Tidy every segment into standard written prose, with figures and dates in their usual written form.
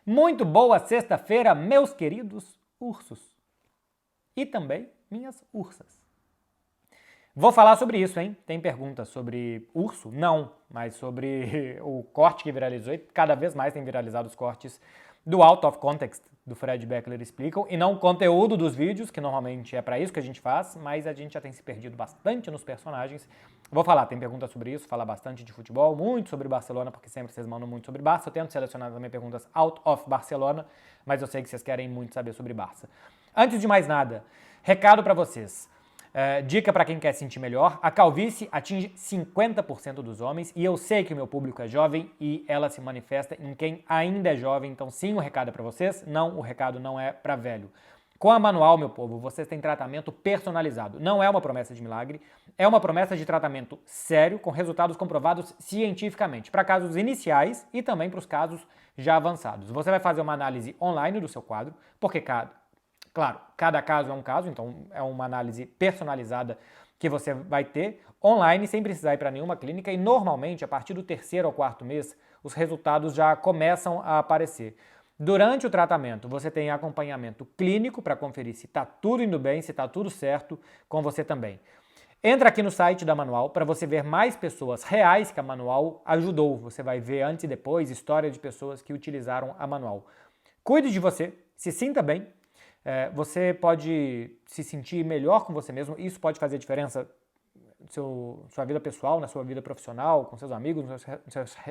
Muito boa sexta-feira, meus queridos ursos. E também minhas ursas. Vou falar sobre isso, hein? Tem pergunta sobre urso? Não, mas sobre o corte que viralizou e cada vez mais tem viralizado os cortes do Out of Context, do Fred Beckler Explicam, e não o conteúdo dos vídeos, que normalmente é para isso que a gente faz, mas a gente já tem se perdido bastante nos personagens. Vou falar, tem pergunta sobre isso, falar bastante de futebol, muito sobre Barcelona, porque sempre vocês mandam muito sobre Barça. Eu tento selecionar também perguntas out of Barcelona, mas eu sei que vocês querem muito saber sobre Barça. Antes de mais nada, recado para vocês. Dica para quem quer sentir melhor, a calvície atinge 50% dos homens e eu sei que o meu público é jovem e ela se manifesta em quem ainda é jovem, então sim, o recado é para vocês, não, o recado não é para velho. Com a Manual, meu povo, vocês têm tratamento personalizado. Não é uma promessa de milagre, é uma promessa de tratamento sério, com resultados comprovados cientificamente, para casos iniciais e também para os casos já avançados. Você vai fazer uma análise online do seu quadro, porque claro, cada caso é um caso, então é uma análise personalizada que você vai ter online sem precisar ir para nenhuma clínica e normalmente a partir do 3º ou 4º mês os resultados já começam a aparecer. Durante o tratamento você tem acompanhamento clínico para conferir se está tudo indo bem, se está tudo certo com você também. Entra aqui no site da Manual para você ver mais pessoas reais que a Manual ajudou. Você vai ver antes e depois história de pessoas que utilizaram a Manual. Cuide de você, se sinta bem. Você pode se sentir melhor com você mesmo, isso pode fazer diferença na sua vida pessoal, na sua vida profissional, com seus amigos,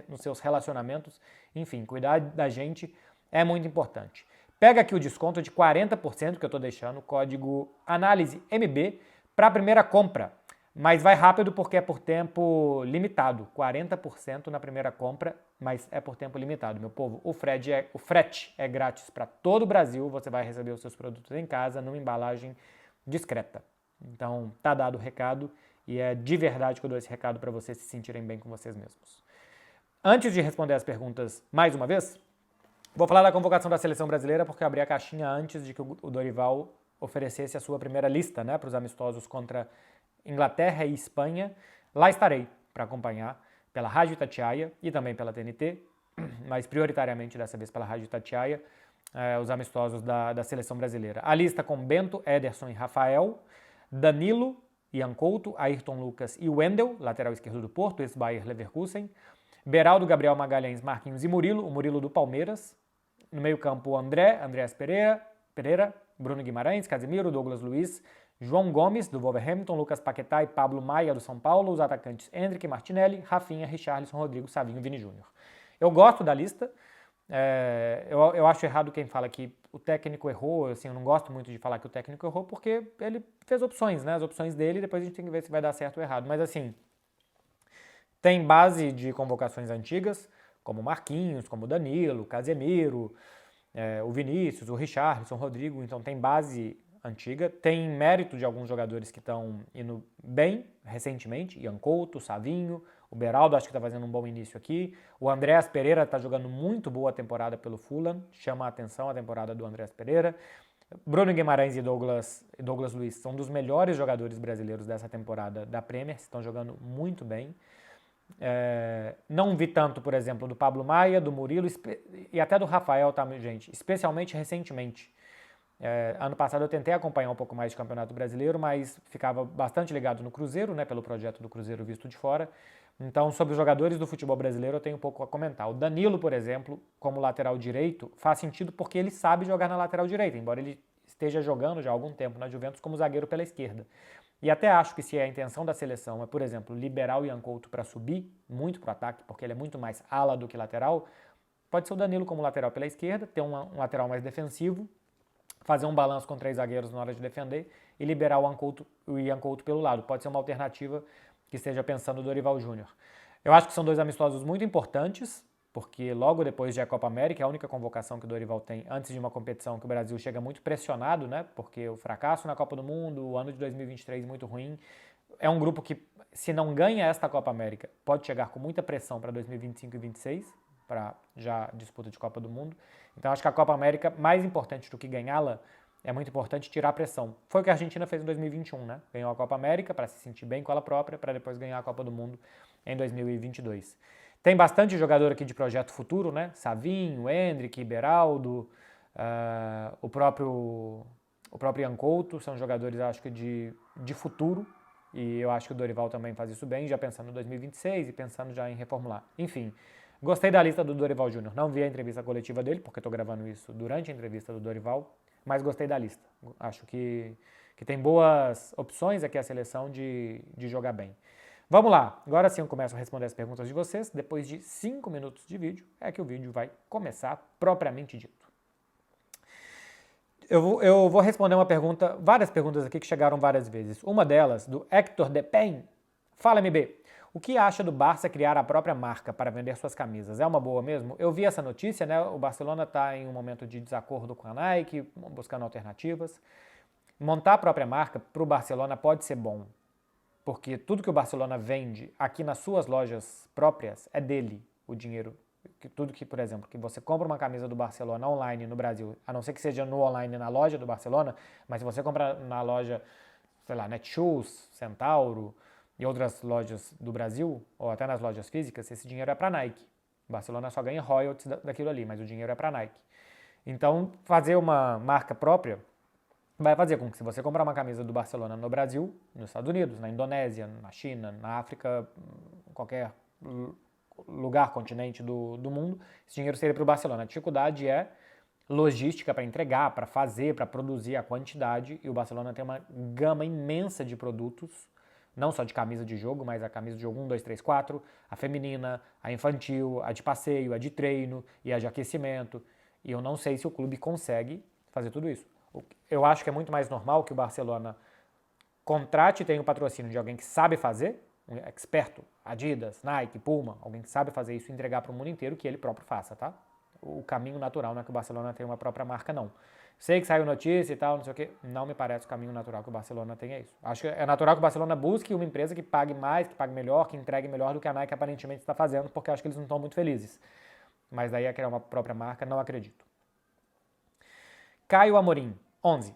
nos seus relacionamentos. Enfim, cuidar da gente é muito importante. Pega aqui o desconto de 40% que eu estou deixando, código ANALISEMB, para a primeira compra. Mas vai rápido porque é por tempo limitado, 40% na primeira compra, mas é por tempo limitado, meu povo. O frete é grátis para todo o Brasil, você vai receber os seus produtos em casa, numa embalagem discreta. Então, tá dado o recado e é de verdade que eu dou esse recado para vocês se sentirem bem com vocês mesmos. Antes de responder as perguntas mais uma vez, vou falar da convocação da seleção brasileira porque eu abri a caixinha antes de que o Dorival oferecesse a sua primeira lista, né, para os amistosos contra Inglaterra e Espanha. Lá estarei para acompanhar pela Rádio Itatiaia e também pela TNT, mas prioritariamente dessa vez pela Rádio Itatiaia, os amistosos da seleção brasileira. A lista com Bento, Ederson e Rafael, Danilo, Ian Couto, Ayrton Lucas e Wendel, lateral esquerdo do Porto, ex-Bayer Leverkusen, Beraldo, Gabriel Magalhães, Marquinhos e Murilo, o Murilo do Palmeiras, no meio-campo Andréas Pereira, Bruno Guimarães, Casemiro, Douglas Luiz, João Gomes, do Wolverhampton, Lucas Paquetá e Pablo Maia, do São Paulo, os atacantes Endrick, Martinelli, Rafinha, Richarlison, Rodrigo, Savinho e Vini Júnior. Eu gosto da lista, eu acho errado quem fala que o técnico errou, assim, eu não gosto muito de falar que o técnico errou, porque ele fez opções, né, as opções dele, depois a gente tem que ver se vai dar certo ou errado, mas assim, tem base de convocações antigas, como Marquinhos, como Danilo, Casemiro, o Vinícius, o Richarlison, o Rodrigo, então tem base antiga, tem mérito de alguns jogadores que estão indo bem recentemente, Ian Couto, Savinho, o Beraldo acho que está fazendo um bom início aqui, o Andréas Pereira está jogando muito boa temporada pelo Fulham, chama a atenção a temporada do Andréas Pereira, Bruno Guimarães e Douglas Luiz são dos melhores jogadores brasileiros dessa temporada da Premier, estão jogando muito bem. Não vi tanto, por exemplo, do Pablo Maia, do Murilo e até do Rafael, tá, gente? Especialmente recentemente. Ano passado eu tentei acompanhar um pouco mais de Campeonato Brasileiro, mas ficava bastante ligado no Cruzeiro, né, pelo projeto do Cruzeiro visto de fora. Então, sobre os jogadores do futebol brasileiro, eu tenho um pouco a comentar. O Danilo, por exemplo, como lateral direito, faz sentido porque ele sabe jogar na lateral direita, embora ele esteja jogando já há algum tempo na Juventus como zagueiro pela esquerda. E até acho que se a intenção da seleção é, por exemplo, liberar o Ian Couto para subir muito para o ataque, porque ele é muito mais ala do que lateral, pode ser o Danilo como lateral pela esquerda, ter um lateral mais defensivo, fazer um balanço com 3 zagueiros na hora de defender e liberar o Ian Couto pelo lado. Pode ser uma alternativa que esteja pensando o Dorival Júnior. Eu acho que são 2 amistosos muito importantes, porque logo depois de a Copa América, é a única convocação que o Dorival tem antes de uma competição que o Brasil chega muito pressionado, né? Porque o fracasso na Copa do Mundo, o ano de 2023 muito ruim. É um grupo que, se não ganha esta Copa América, pode chegar com muita pressão para 2025 e 2026, para já disputa de Copa do Mundo. Então acho que a Copa América, mais importante do que ganhá-la, é muito importante tirar a pressão. Foi o que a Argentina fez em 2021, né? Ganhou a Copa América para se sentir bem com ela própria, para depois ganhar a Copa do Mundo em 2022. Tem bastante jogador aqui de projeto futuro, né? Savinho, Endrick, Beraldo, o próprio Ian Couto, são jogadores, acho que, de futuro. E eu acho que o Dorival também faz isso bem, já pensando em 2026 e pensando já em reformular. Enfim, gostei da lista do Dorival Júnior. Não vi a entrevista coletiva dele, porque estou gravando isso durante a entrevista do Dorival, mas gostei da lista. Acho que tem boas opções aqui a seleção de jogar bem. Vamos lá, agora sim eu começo a responder as perguntas de vocês. Depois de 5 minutos de vídeo, é que o vídeo vai começar propriamente dito. Eu vou responder várias perguntas aqui que chegaram várias vezes. Uma delas, do Hector Depen. Fala, MB. O que acha do Barça criar a própria marca para vender suas camisas? É uma boa mesmo? Eu vi essa notícia, né? O Barcelona está em um momento de desacordo com a Nike, buscando alternativas. Montar a própria marca para o Barcelona pode ser bom, porque tudo que o Barcelona vende aqui nas suas lojas próprias é dele, o dinheiro. Tudo que, por exemplo, que você compra uma camisa do Barcelona online no Brasil, a não ser que seja no online na loja do Barcelona, mas se você comprar na loja, sei lá, Netshoes, Centauro e outras lojas do Brasil, ou até nas lojas físicas, esse dinheiro é para Nike. O Barcelona só ganha royalties daquilo ali, mas o dinheiro é para Nike. Então, fazer uma marca própria vai fazer com que, se você comprar uma camisa do Barcelona no Brasil, nos Estados Unidos, na Indonésia, na China, na África, qualquer lugar, continente do mundo, esse dinheiro seria para o Barcelona. A dificuldade é logística para entregar, para fazer, para produzir a quantidade, e o Barcelona tem uma gama imensa de produtos, não só de camisa de jogo, mas a camisa de jogo 1, 2, 3, 4, a feminina, a infantil, a de passeio, a de treino e a de aquecimento, e eu não sei se o clube consegue fazer tudo isso. Eu acho que é muito mais normal que o Barcelona contrate e tenha o patrocínio de alguém que sabe fazer, um experto, Adidas, Nike, Puma, alguém que sabe fazer isso e entregar para o mundo inteiro, que ele próprio faça, tá? O caminho natural não é que o Barcelona tenha uma própria marca, não. Sei que saiu notícia e tal, não sei o quê, não me parece o caminho natural que o Barcelona tenha isso. Acho que é natural que o Barcelona busque uma empresa que pague mais, que pague melhor, que entregue melhor do que a Nike aparentemente está fazendo, porque acho que eles não estão muito felizes. Mas daí a criar uma própria marca, não acredito. Caio Amorim, 11.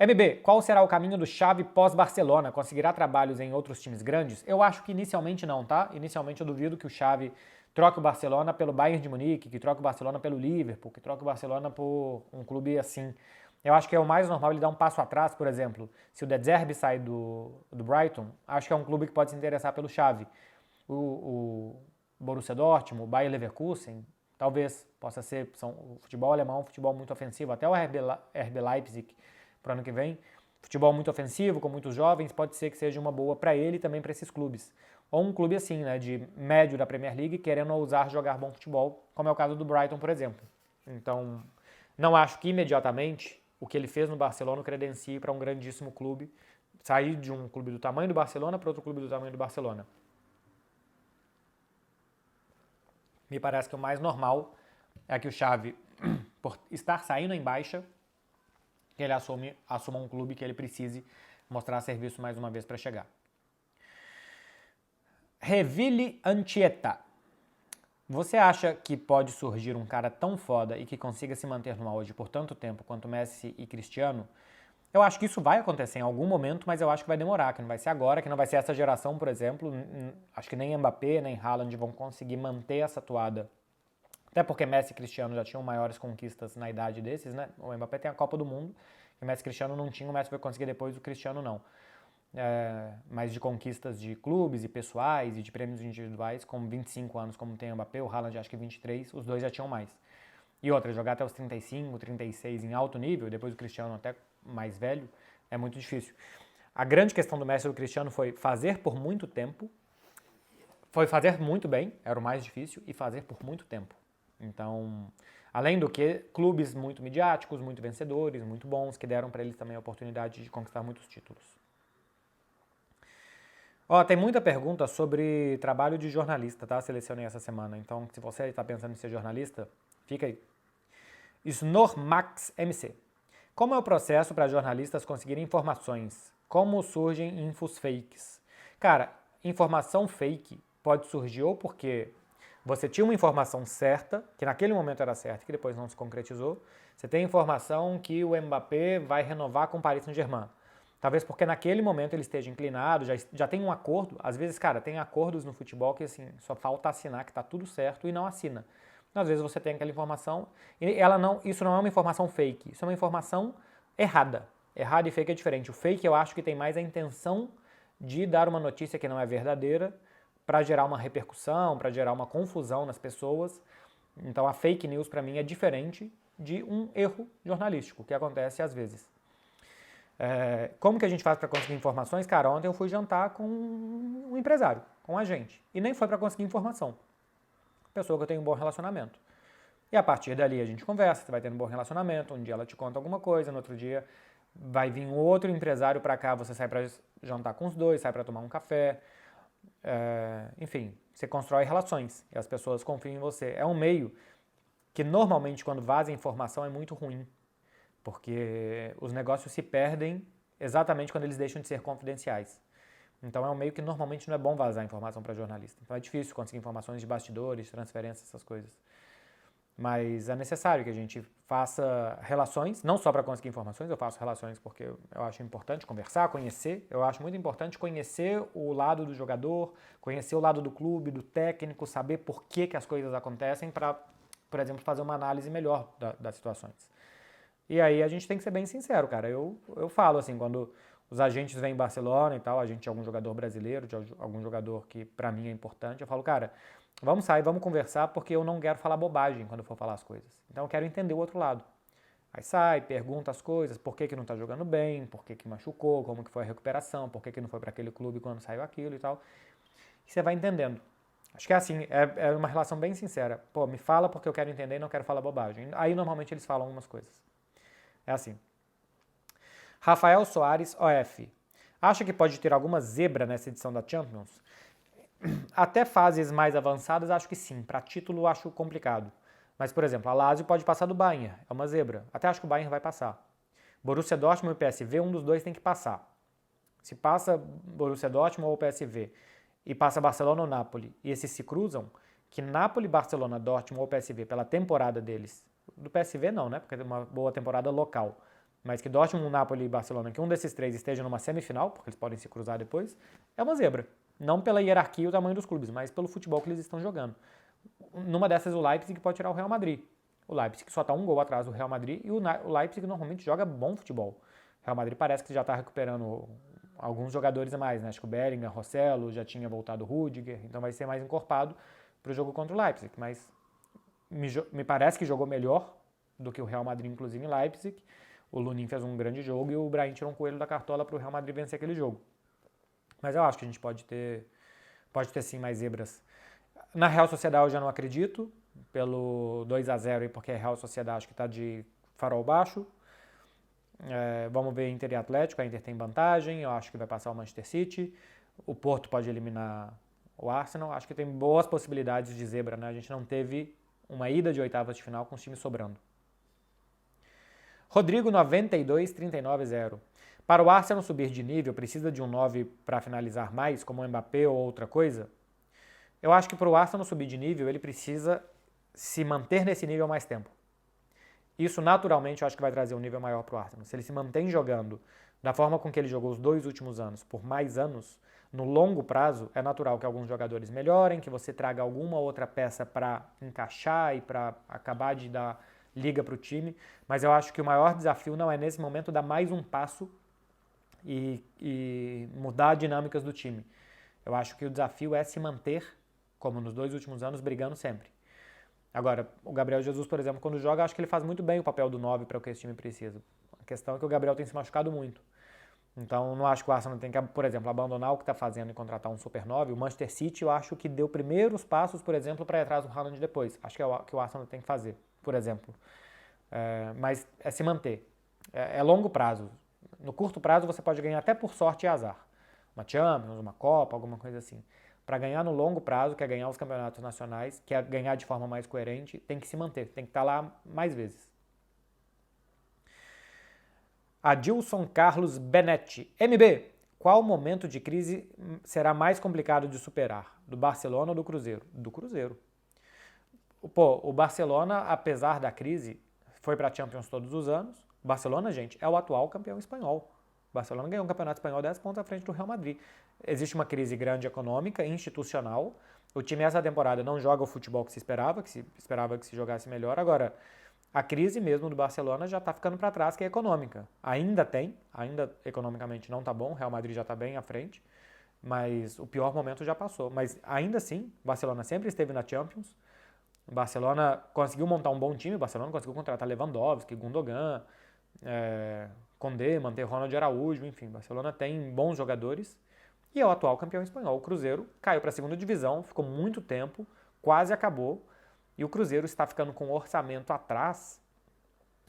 MB, qual será o caminho do Xavi pós-Barcelona? Conseguirá trabalhos em outros times grandes? Eu acho que inicialmente não, tá? Inicialmente eu duvido que o Xavi troque o Barcelona pelo Bayern de Munique, que troque o Barcelona pelo Liverpool, que troque o Barcelona por um clube assim. Eu acho que é o mais normal ele dar um passo atrás, por exemplo. Se o De Zerbi sair do Brighton, acho que é um clube que pode se interessar pelo Xavi. O Borussia Dortmund, o Bayer Leverkusen, talvez possa ser. O futebol alemão é um futebol muito ofensivo. Até o RB Leipzig, para o ano que vem, futebol muito ofensivo, com muitos jovens, pode ser que seja uma boa para ele e também para esses clubes. Ou um clube assim, né, de médio da Premier League, querendo ousar jogar bom futebol, como é o caso do Brighton, por exemplo. Então, não acho que imediatamente o que ele fez no Barcelona o credencie para um grandíssimo clube, sair de um clube do tamanho do Barcelona para outro clube do tamanho do Barcelona. Me parece que o mais normal é que o Xavi, por estar saindo em baixa, que ele assuma um clube que ele precise mostrar serviço mais uma vez para chegar. Reville Anchieta. Você acha que pode surgir um cara tão foda e que consiga se manter no auge por tanto tempo quanto Messi e Cristiano? Eu acho que isso vai acontecer em algum momento, mas eu acho que vai demorar, que não vai ser agora, que não vai ser essa geração, por exemplo. Acho que nem Mbappé, nem Haaland vão conseguir manter essa toada. Até porque Messi e Cristiano já tinham maiores conquistas na idade desses, né? O Mbappé tem a Copa do Mundo, e o Messi e Cristiano não tinham, o Messi vai conseguir depois, o Cristiano não. Mas de conquistas de clubes e pessoais e de prêmios individuais, com 25 anos, como tem o Mbappé, o Haaland acho que 23, os dois já tinham mais. E outra, jogar até os 35, 36 em alto nível, depois o Cristiano até mais velho, é muito difícil. A grande questão do Messi e do Cristiano foi fazer por muito tempo, foi fazer muito bem, era o mais difícil, e fazer por muito tempo. Então, além do que, clubes muito midiáticos, muito vencedores, muito bons, que deram para eles também a oportunidade de conquistar muitos títulos. Tem muita pergunta sobre trabalho de jornalista, tá? Selecionei essa semana. Então, se você está pensando em ser jornalista, fica aí. Snormax MC. Como é o processo para jornalistas conseguirem informações? Como surgem infos fakes? Cara, informação fake pode surgir ou porque você tinha uma informação certa, que naquele momento era certa, que depois não se concretizou. Você tem informação que o Mbappé vai renovar com o Paris Saint-Germain. Talvez porque naquele momento ele esteja inclinado, já tem um acordo. Às vezes, cara, tem acordos no futebol que assim, só falta assinar que tá tudo certo e não assina. Às vezes você tem aquela informação e isso não é uma informação fake, isso é uma informação errada. Errado e fake é diferente. O fake eu acho que tem mais a intenção de dar uma notícia que não é verdadeira para gerar uma repercussão, para gerar uma confusão nas pessoas. Então a fake news para mim é diferente de um erro jornalístico, que acontece às vezes. Como que a gente faz para conseguir informações? Cara, ontem eu fui jantar com um empresário, com um agente, e nem foi para conseguir informação. Pessoa que eu tenho um bom relacionamento. E a partir dali a gente conversa, você vai tendo um bom relacionamento, um dia ela te conta alguma coisa, no outro dia vai vir um outro empresário para cá, você sai para jantar com os dois, sai para tomar um café, enfim, você constrói relações e as pessoas confiam em você. É um meio que normalmente quando vaza informação é muito ruim, porque os negócios se perdem exatamente quando eles deixam de ser confidenciais. Então é um meio que normalmente não é bom vazar informação para jornalista. Então é difícil conseguir informações de bastidores, transferências, essas coisas. Mas é necessário que a gente faça relações, não só para conseguir informações, eu faço relações porque eu acho importante conversar, conhecer. Eu acho muito importante conhecer o lado do jogador, conhecer o lado do clube, do técnico, saber por que as coisas acontecem para, por exemplo, fazer uma análise melhor das situações. E aí a gente tem que ser bem sincero, cara. Eu falo assim, quando os agentes vêm em Barcelona e tal, agente de algum jogador brasileiro, de algum jogador que pra mim é importante, eu falo, cara, vamos sair, vamos conversar, porque eu não quero falar bobagem quando eu for falar as coisas. Então eu quero entender o outro lado. Aí sai, pergunta as coisas, por que não tá jogando bem, por que machucou, como que foi a recuperação, por que não foi para aquele clube quando saiu aquilo e tal. E você vai entendendo. Acho que é assim, é uma relação bem sincera. Pô, me fala porque eu quero entender e não quero falar bobagem. Aí normalmente eles falam algumas coisas. É assim. Rafael Soares, OF. Acha que pode ter alguma zebra nessa edição da Champions? Até fases mais avançadas, acho que sim. Para título, acho complicado. Mas, por exemplo, a Lazio pode passar do Bayern. É uma zebra. Até acho que o Bayern vai passar. Borussia Dortmund e PSV, um dos dois tem que passar. Se passa Borussia Dortmund ou PSV e passa Barcelona ou Napoli e esses se cruzam, que Napoli, Barcelona, Dortmund ou PSV, pela temporada deles, do PSV não, né? Porque é uma boa temporada local. Mas que Dortmund, Napoli e Barcelona, que um desses três esteja numa semifinal, porque eles podem se cruzar depois, é uma zebra. Não pela hierarquia e o tamanho dos clubes, mas pelo futebol que eles estão jogando. Numa dessas, o Leipzig pode tirar o Real Madrid. O Leipzig só está um gol atrás do Real Madrid e o Leipzig normalmente joga bom futebol. O Real Madrid parece que já está recuperando alguns jogadores a mais, né? Acho que o Bellingham, Rossello, já tinha voltado o Rudiger, então vai ser mais encorpado para o jogo contra o Leipzig. Mas me parece que jogou melhor do que o Real Madrid, inclusive em Leipzig. O Lunin fez um grande jogo e o Brahim tirou um coelho da cartola para o Real Madrid vencer aquele jogo. Mas eu acho que a gente pode ter sim mais zebras. Na Real Sociedade eu já não acredito, pelo 2-0 e porque a Real Sociedade acho que está de farol baixo. Vamos ver Inter e Atlético, a Inter tem vantagem, eu acho que vai passar o Manchester City. O Porto pode eliminar o Arsenal, acho que tem boas possibilidades de zebra, né? A gente não teve uma ida de oitavas de final com os times sobrando. Rodrigo 92-39-0. Para o Arsenal subir de nível, precisa de um 9 para finalizar mais, como o Mbappé ou outra coisa? Eu acho que para o Arsenal subir de nível, ele precisa se manter nesse nível mais tempo. Isso naturalmente eu acho que vai trazer um nível maior para o Arsenal. Se ele se mantém jogando da forma com que ele jogou os 2 últimos anos, por mais anos, no longo prazo, é natural que alguns jogadores melhorem, que você traga alguma outra peça para encaixar e para acabar de dar liga para o time, mas eu acho que o maior desafio não é nesse momento dar mais um passo e mudar as dinâmicas do time. Eu acho que o desafio é se manter, como nos 2 últimos anos, brigando sempre. Agora, o Gabriel Jesus, por exemplo, quando joga, acho que ele faz muito bem o papel do 9 para o que esse time precisa. A questão é que o Gabriel tem se machucado muito. Então, não acho que o Arsenal tem que, por exemplo, abandonar o que está fazendo e contratar um Super 9. O Manchester City, eu acho que deu primeiros passos, por exemplo, para ir atrás do Haaland depois. Acho que é o que o Arsenal tem que fazer, por exemplo. Mas é se manter. É longo prazo. No curto prazo, você pode ganhar até por sorte e azar. Uma Champions, uma Copa, alguma coisa assim. Para ganhar no longo prazo, que é ganhar os campeonatos nacionais, que é ganhar de forma mais coerente, tem que se manter, tem que estar lá mais vezes. Adilson Carlos Benetti. MB, qual momento de crise será mais complicado de superar? Do Barcelona ou do Cruzeiro? Do Cruzeiro. Pô, o Barcelona, apesar da crise, foi para a Champions todos os anos. O Barcelona, gente, é o atual campeão espanhol. O Barcelona ganhou um campeonato espanhol 10 pontos à frente do Real Madrid. Existe uma crise grande econômica, institucional. O time essa temporada não joga o futebol que se esperava que se jogasse melhor. Agora, a crise mesmo do Barcelona já está ficando para trás, que é econômica. Ainda economicamente não está bom, o Real Madrid já está bem à frente, mas o pior momento já passou. Mas ainda assim, o Barcelona sempre esteve na Champions. O Barcelona conseguiu montar um bom time, o Barcelona conseguiu contratar Lewandowski, Gundogan, Condé, manter Ronald Araújo, enfim, o Barcelona tem bons jogadores e é o atual campeão espanhol. O Cruzeiro caiu para a segunda divisão, ficou muito tempo, quase acabou, e o Cruzeiro está ficando com um orçamento atrás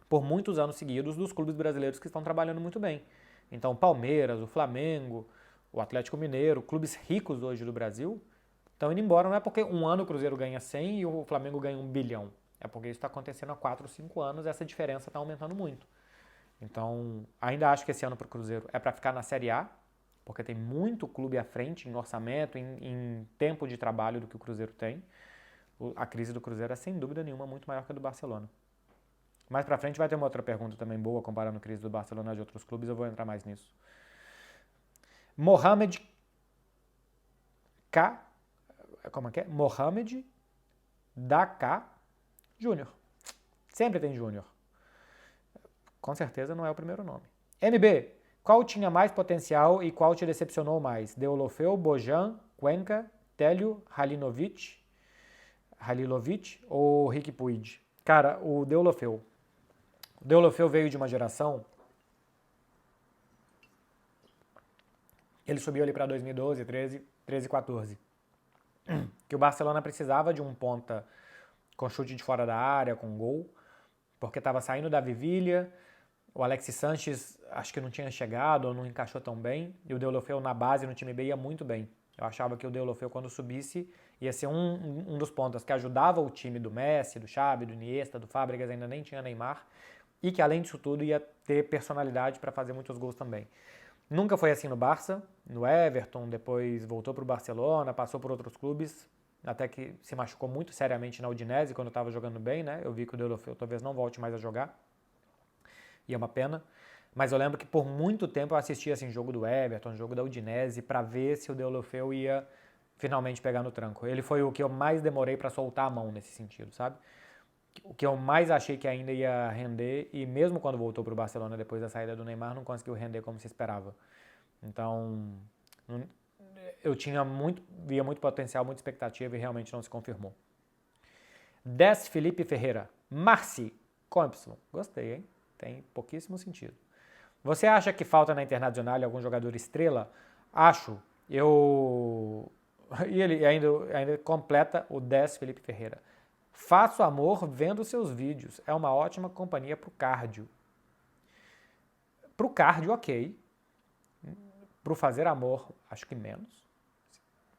por muitos anos seguidos dos clubes brasileiros que estão trabalhando muito bem. Então, o Palmeiras, o Flamengo, o Atlético Mineiro, clubes ricos hoje do Brasil, estão indo embora. Não é porque um ano o Cruzeiro ganha 100 e o Flamengo ganha 1 bilhão. É porque isso está acontecendo há 4 ou 5 anos, essa diferença está aumentando muito. Então, ainda acho que esse ano para o Cruzeiro é para ficar na Série A, porque tem muito clube à frente em orçamento, em tempo de trabalho do que o Cruzeiro tem. A crise do Cruzeiro é, sem dúvida nenhuma, muito maior que a do Barcelona. Mais pra frente vai ter uma outra pergunta também boa, comparando a crise do Barcelona e de outros clubes, eu vou entrar mais nisso. Mohamed K. Como é que é? Mohamed Daka Júnior. Sempre tem Júnior. Com certeza não é o primeiro nome. MB, qual tinha mais potencial e qual te decepcionou mais? Deulofeu, Bojan, Cuenca, Télio, Halilovic ou Riqui Puig? Cara, o Deulofeu. O Deulofeu veio de uma geração, ele subiu ali para 2012, 13, 14, que o Barcelona precisava de um ponta com chute de fora da área, com gol, porque estava saindo da Vivilha, o Alexis Sanches acho que não tinha chegado ou não encaixou tão bem, e o Deulofeu na base, no time B, ia muito bem. Eu achava que o Deulofeu, quando subisse, ia ser um dos pontas que ajudava o time do Messi, do Xavi, do Iniesta, do Fábregas, ainda nem tinha Neymar, e que além disso tudo ia ter personalidade para fazer muitos gols também. Nunca foi assim no Barça, no Everton, depois voltou para o Barcelona, passou por outros clubes, até que se machucou muito seriamente na Udinese quando estava jogando bem, né? Eu vi que o Deulofeu talvez não volte mais a jogar, e é uma pena. Mas eu lembro que por muito tempo eu assistia assim, jogo do Everton, jogo da Udinese, para ver se o Deulofeu ia finalmente pegar no tranco. Ele foi o que eu mais demorei para soltar a mão nesse sentido, sabe? O que eu mais achei que ainda ia render, e mesmo quando voltou para o Barcelona depois da saída do Neymar, não conseguiu render como se esperava. Então, eu via muito potencial, muita expectativa e realmente não se confirmou. 10 Felipe Ferreira. Marci, com Y. Gostei, hein? Tem pouquíssimo sentido. Você acha que falta na Internacional algum jogador estrela? Acho. E ele ainda completa o 10 Felipe Ferreira. Faço amor vendo seus vídeos. É uma ótima companhia pro cardio. Pro cardio, ok. Pro fazer amor, acho que menos.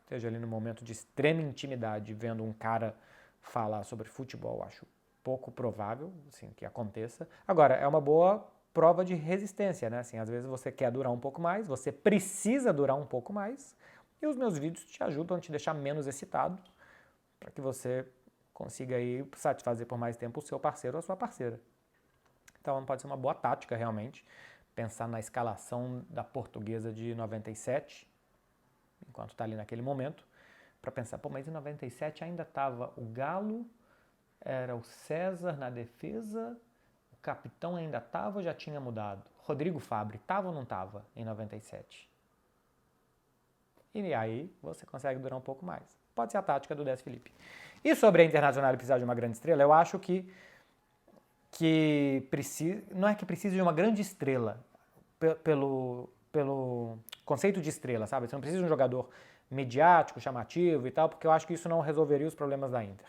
Esteja ali no momento de extrema intimidade, vendo um cara falar sobre futebol, acho pouco provável assim, que aconteça. Agora, é uma boa prova de resistência, né? Assim, às vezes você quer durar um pouco mais, você precisa durar um pouco mais, e os meus vídeos te ajudam a te deixar menos excitado, para que você consiga aí satisfazer por mais tempo o seu parceiro ou a sua parceira. Então pode ser uma boa tática realmente, pensar na escalação da Portuguesa de 97, enquanto está ali naquele momento, para pensar, pô, mas em 97 ainda estava o Galo, era o César na defesa, o capitão ainda estava ou já tinha mudado? Rodrigo Fabri, estava ou não estava em 97? E aí você consegue durar um pouco mais. Pode ser a tática do 10 Felipe. E sobre a Internacional precisar de uma grande estrela, eu acho que precisa, não é que precise de uma grande estrela, pelo conceito de estrela, sabe? Você não precisa de um jogador midiático, chamativo e tal, porque eu acho que isso não resolveria os problemas da Inter.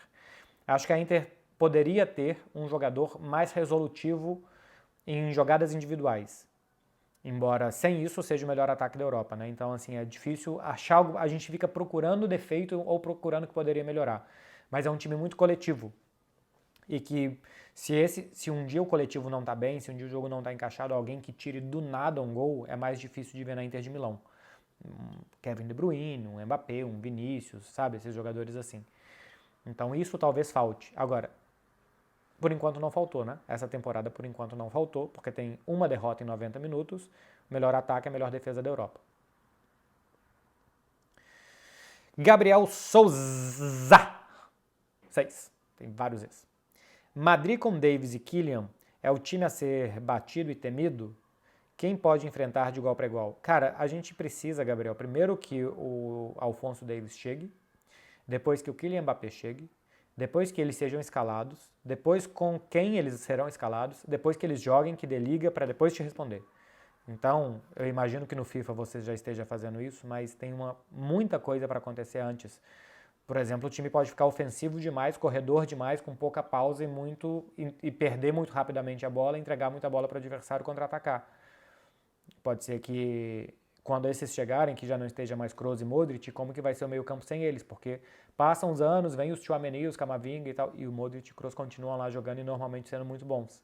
Acho que a Inter poderia ter um jogador mais resolutivo em jogadas individuais, embora sem isso seja o melhor ataque da Europa, né? Então, assim, é difícil achar algo, a gente fica procurando defeito ou procurando o que poderia melhorar. Mas é um time muito coletivo. E que se um dia o coletivo não tá bem, se um dia o jogo não tá encaixado, alguém que tire do nada um gol é mais difícil de ver na Inter de Milão. Kevin De Bruyne, um Mbappé, um Vinícius, sabe? Esses jogadores assim. Então isso talvez falte. Agora, por enquanto não faltou, né? Essa temporada por enquanto não faltou, porque tem uma derrota em 90 minutos, o melhor ataque é a melhor defesa da Europa. Gabriel Souza, 6, tem vários esses. Madrid com Davies e Kylian é o time a ser batido e temido? Quem pode enfrentar de igual para igual? Cara, a gente precisa, Gabriel, primeiro que o Alphonso Davies chegue, depois que o Kylian Mbappé chegue, depois que eles sejam escalados, depois com quem eles serão escalados, depois que eles joguem, que dê liga para depois te responder. Então, eu imagino que no FIFA você já esteja fazendo isso, mas tem muita coisa para acontecer antes. Por exemplo, o time pode ficar ofensivo demais, corredor demais, com pouca pausa e perder muito rapidamente a bola, entregar muita bola para o adversário contra-atacar. Pode ser que quando esses chegarem, que já não esteja mais Kroos e Modric, como que vai ser o meio campo sem eles? Porque passam os anos, vem os Tchouaméni, os Camavinga e tal, e o Modric e o Kroos continuam lá jogando e normalmente sendo muito bons.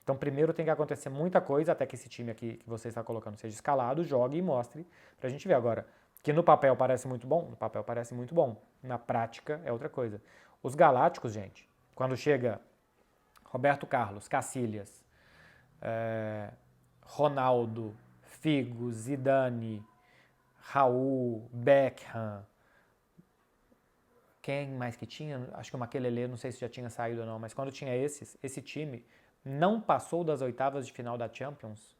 Então primeiro tem que acontecer muita coisa até que esse time aqui que você está colocando seja escalado, jogue e mostre pra gente ver agora. Que no papel parece muito bom, no papel parece muito bom. Na prática é outra coisa. Os Galácticos, gente, quando chega Roberto Carlos, Cacilhas, Ronaldo, Figo, Zidane, Raul, Beckham, quem mais que tinha? Acho que o Makelele, não sei se já tinha saído ou não, mas quando tinha esse time não passou das oitavas de final da Champions,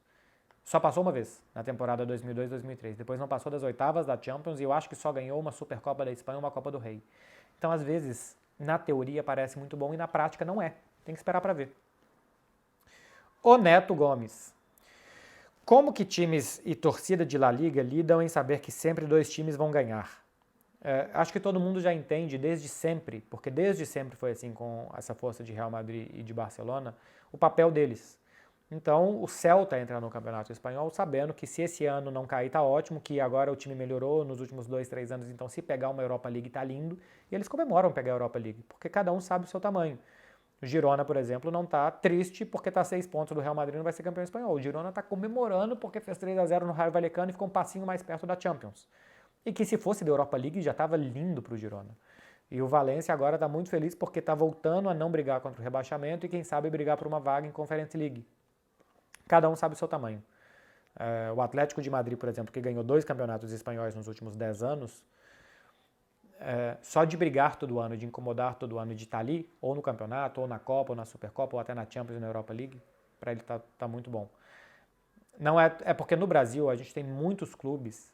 só passou uma vez, na temporada 2002-2003. Depois não passou das oitavas da Champions e eu acho que só ganhou uma Supercopa da Espanha e uma Copa do Rei. Então, às vezes, na teoria parece muito bom e na prática não é. Tem que esperar para ver. O Neto Gomes. Como que times e torcida de La Liga lidam em saber que sempre dois times vão ganhar? Acho que todo mundo já entende desde sempre, porque desde sempre foi assim com essa força de Real Madrid e de Barcelona, o papel deles. Então o Celta entra no Campeonato Espanhol sabendo que se esse ano não cair tá ótimo, que agora o time melhorou nos últimos 2, 3 anos, então se pegar uma Europa League tá lindo, e eles comemoram pegar a Europa League, porque cada um sabe o seu tamanho. O Girona, por exemplo, não está triste porque está 6 pontos do Real Madrid e não vai ser campeão espanhol. O Girona está comemorando porque fez 3-0 no Rayo Vallecano e ficou um passinho mais perto da Champions. E que se fosse da Europa League já estava lindo para o Girona. E o Valência agora está muito feliz porque está voltando a não brigar contra o rebaixamento e quem sabe brigar por uma vaga em Conference League. Cada um sabe o seu tamanho. O Atlético de Madrid, por exemplo, que ganhou 2 campeonatos espanhóis nos últimos 10 anos, só de brigar todo ano, de incomodar todo ano, de estar ali, ou no campeonato, ou na Copa, ou na Supercopa, ou até na Champions e na Europa League, para ele tá muito bom. Não é porque no Brasil a gente tem muitos clubes,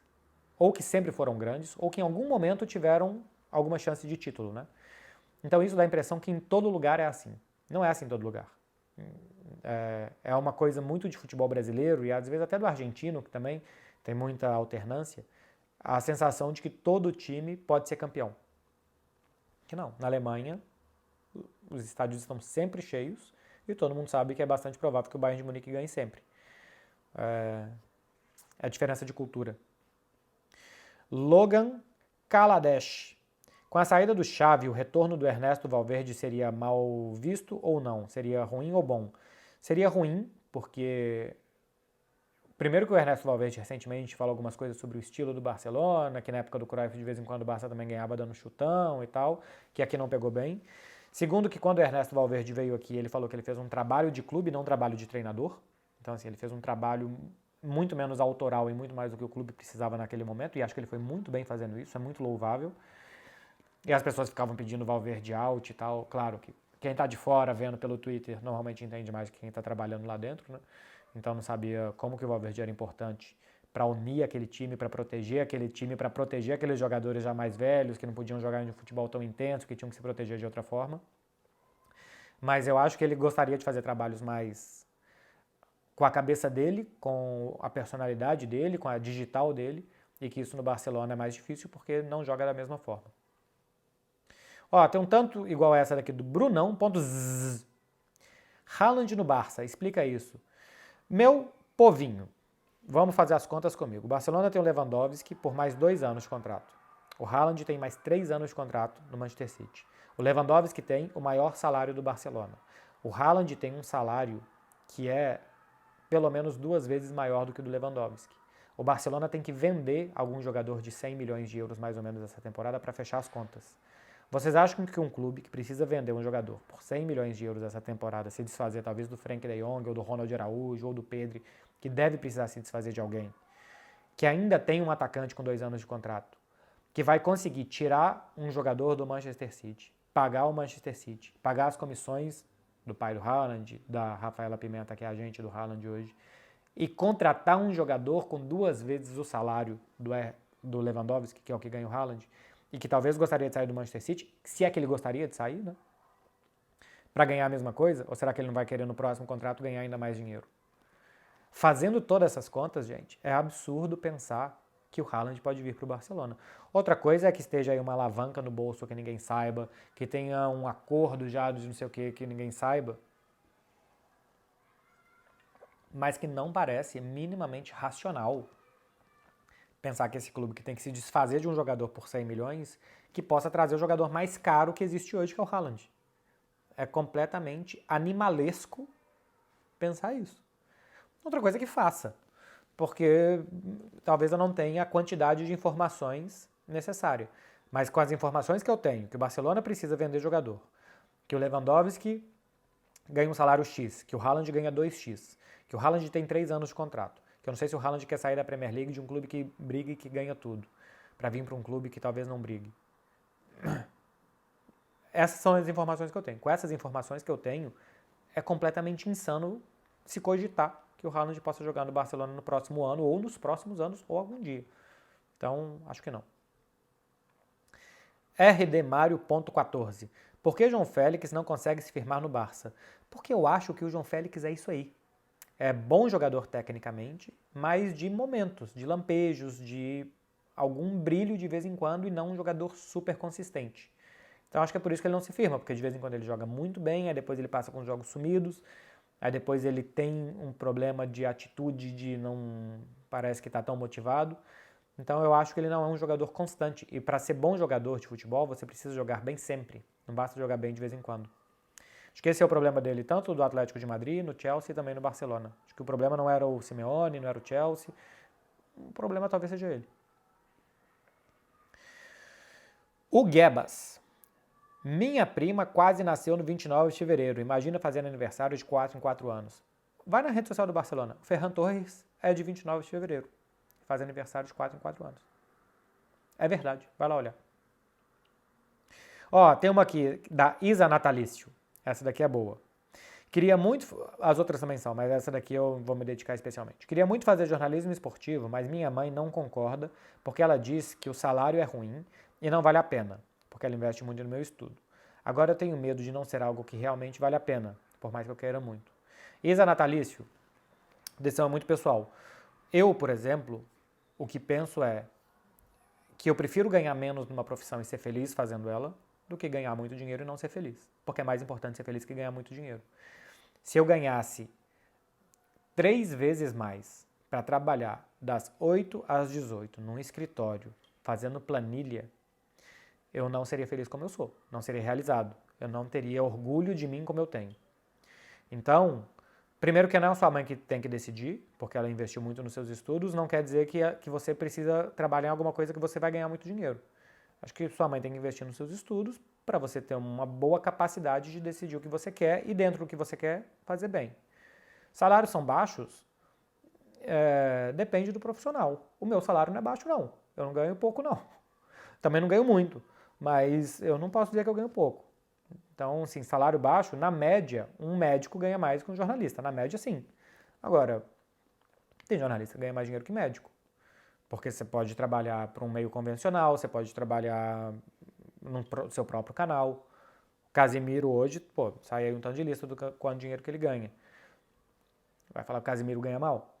ou que sempre foram grandes, ou que em algum momento tiveram alguma chance de título, né? Então isso dá a impressão que em todo lugar é assim. Não é assim em todo lugar. É uma coisa muito de futebol brasileiro e às vezes até do argentino, que também tem muita alternância, a sensação de que todo time pode ser campeão. Que não. Na Alemanha, os estádios estão sempre cheios e todo mundo sabe que é bastante provável que o Bayern de Munique ganhe sempre. É a diferença de cultura. Logan Kaladesh. Com a saída do Xavi, o retorno do Ernesto Valverde seria mal visto ou não? Seria ruim ou bom? Seria ruim, porque primeiro que o Ernesto Valverde recentemente falou algumas coisas sobre o estilo do Barcelona, que na época do Cruyff de vez em quando o Barça também ganhava dando chutão e tal, que aqui não pegou bem. Segundo que quando o Ernesto Valverde veio aqui, ele falou que ele fez um trabalho de clube, não um trabalho de treinador. Então assim, ele fez um trabalho muito menos autoral e muito mais do que o clube precisava naquele momento, e acho que ele foi muito bem fazendo isso, é muito louvável. E as pessoas ficavam pedindo Valverde out e tal. Claro que quem está de fora vendo pelo Twitter normalmente entende mais que quem está trabalhando lá dentro, né? Então não sabia como que o Valverde era importante para unir aquele time, para proteger aquele time, para proteger aqueles jogadores já mais velhos, que não podiam jogar em um futebol tão intenso, que tinham que se proteger de outra forma. Mas eu acho que ele gostaria de fazer trabalhos mais com a cabeça dele, com a personalidade dele, com a digital dele, e que isso no Barcelona é mais difícil porque não joga da mesma forma. Ó, tem um tanto igual essa daqui do Brunão, ponto zzz. Haaland no Barça, explica isso. Meu povinho, vamos fazer as contas comigo. O Barcelona tem o Lewandowski por mais 2 anos de contrato. O Haaland tem mais 3 anos de contrato no Manchester City. O Lewandowski tem o maior salário do Barcelona. O Haaland tem um salário que é pelo menos 2 vezes maior do que o do Lewandowski. O Barcelona tem que vender algum jogador de 100 milhões de euros mais ou menos essa temporada para fechar as contas. Vocês acham que um clube que precisa vender um jogador por 100 milhões de euros essa temporada, se desfazer talvez do Frenkie de Jong, ou do Ronald Araújo, ou do Pedri, que deve precisar se desfazer de alguém, que ainda tem um atacante com 2 anos de contrato, que vai conseguir tirar um jogador do Manchester City, pagar o Manchester City, pagar as comissões do pai do Haaland, da Rafaela Pimenta, que é a agente do Haaland hoje, e contratar um jogador com 2 vezes o salário do Lewandowski, que é o que ganha o Haaland, e que talvez gostaria de sair do Manchester City, se é que ele gostaria de sair, né? Para ganhar a mesma coisa? Ou será que ele não vai querer no próximo contrato ganhar ainda mais dinheiro? Fazendo todas essas contas, gente, é absurdo pensar que o Haaland pode vir para o Barcelona. Outra coisa é que esteja aí uma alavanca no bolso que ninguém saiba, que tenha um acordo já de não sei o que ninguém saiba, mas que não parece minimamente racional pensar que esse clube que tem que se desfazer de um jogador por 100 milhões, que possa trazer o jogador mais caro que existe hoje, que é o Haaland. É completamente animalesco pensar isso. Outra coisa é que faça, porque talvez eu não tenha a quantidade de informações necessária. Mas com as informações que eu tenho, que o Barcelona precisa vender jogador, que o Lewandowski ganha um salário X, que o Haaland ganha 2x, que o Haaland tem 3 anos de contrato, que eu não sei se o Haaland quer sair da Premier League de um clube que briga e que ganha tudo, para vir para um clube que talvez não brigue. Essas são as informações que eu tenho. Com essas informações que eu tenho, é completamente insano se cogitar que o Haaland possa jogar no Barcelona no próximo ano, ou nos próximos anos, ou algum dia. Então, acho que não. rdmario.14. Por que João Félix não consegue se firmar no Barça? Porque eu acho que o João Félix é isso aí. É bom jogador tecnicamente, mas de momentos, de lampejos, de algum brilho de vez em quando e não um jogador super consistente. Então acho que é por isso que ele não se firma, porque de vez em quando ele joga muito bem, aí depois ele passa com os jogos sumidos, aí depois ele tem um problema de atitude, de não parece que está tão motivado. Então eu acho que ele não é um jogador constante. E para ser bom jogador de futebol, você precisa jogar bem sempre. Não basta jogar bem de vez em quando. Acho que esse é o problema dele, tanto do Atlético de Madrid, no Chelsea e também no Barcelona. Acho que o problema não era o Simeone, não era o Chelsea. O problema talvez seja ele. O Gebas. Minha prima quase nasceu no 29 de fevereiro. Imagina fazendo aniversário de 4 em 4 anos. Vai na rede social do Barcelona. O Ferran Torres é de 29 de fevereiro. Faz aniversário de 4 em 4 anos. É verdade. Vai lá olhar. Ó, tem uma aqui da Isa Natalício. Essa daqui é boa. Queria muito... As outras também são, mas essa daqui eu vou me dedicar especialmente. Queria muito fazer jornalismo esportivo, mas minha mãe não concorda porque ela diz que o salário é ruim e não vale a pena, porque ela investe muito no meu estudo. Agora eu tenho medo de não ser algo que realmente vale a pena, por mais que eu queira muito. Isa Natalício, decisão é muito pessoal. Eu, por exemplo, o que penso é que eu prefiro ganhar menos numa profissão e ser feliz fazendo ela do que ganhar muito dinheiro e não ser feliz. Porque é mais importante ser feliz que ganhar muito dinheiro. Se eu ganhasse 3 vezes mais para trabalhar das 8 às 18 num escritório, fazendo planilha, eu não seria feliz como eu sou, não seria realizado. Eu não teria orgulho de mim como eu tenho. Então, primeiro que não é sua mãe que tem que decidir, porque ela investiu muito nos seus estudos, não quer dizer que você precisa trabalhar em alguma coisa que você vai ganhar muito dinheiro. Acho que sua mãe tem que investir nos seus estudos para você ter uma boa capacidade de decidir o que você quer e dentro do que você quer fazer bem. Salários são baixos? Depende do profissional. O meu salário não é baixo, não. Eu não ganho pouco, não. Também não ganho muito, mas eu não posso dizer que eu ganho pouco. Então, assim, salário baixo, na média, um médico ganha mais que um jornalista. Na média, sim. Agora, tem jornalista que ganha mais dinheiro que médico. Porque você pode trabalhar para um meio convencional, você pode trabalhar no seu próprio canal. O Casimiro hoje, pô, sai aí um tanto de lista do quanto dinheiro que ele ganha. Vai falar que o Casimiro ganha mal?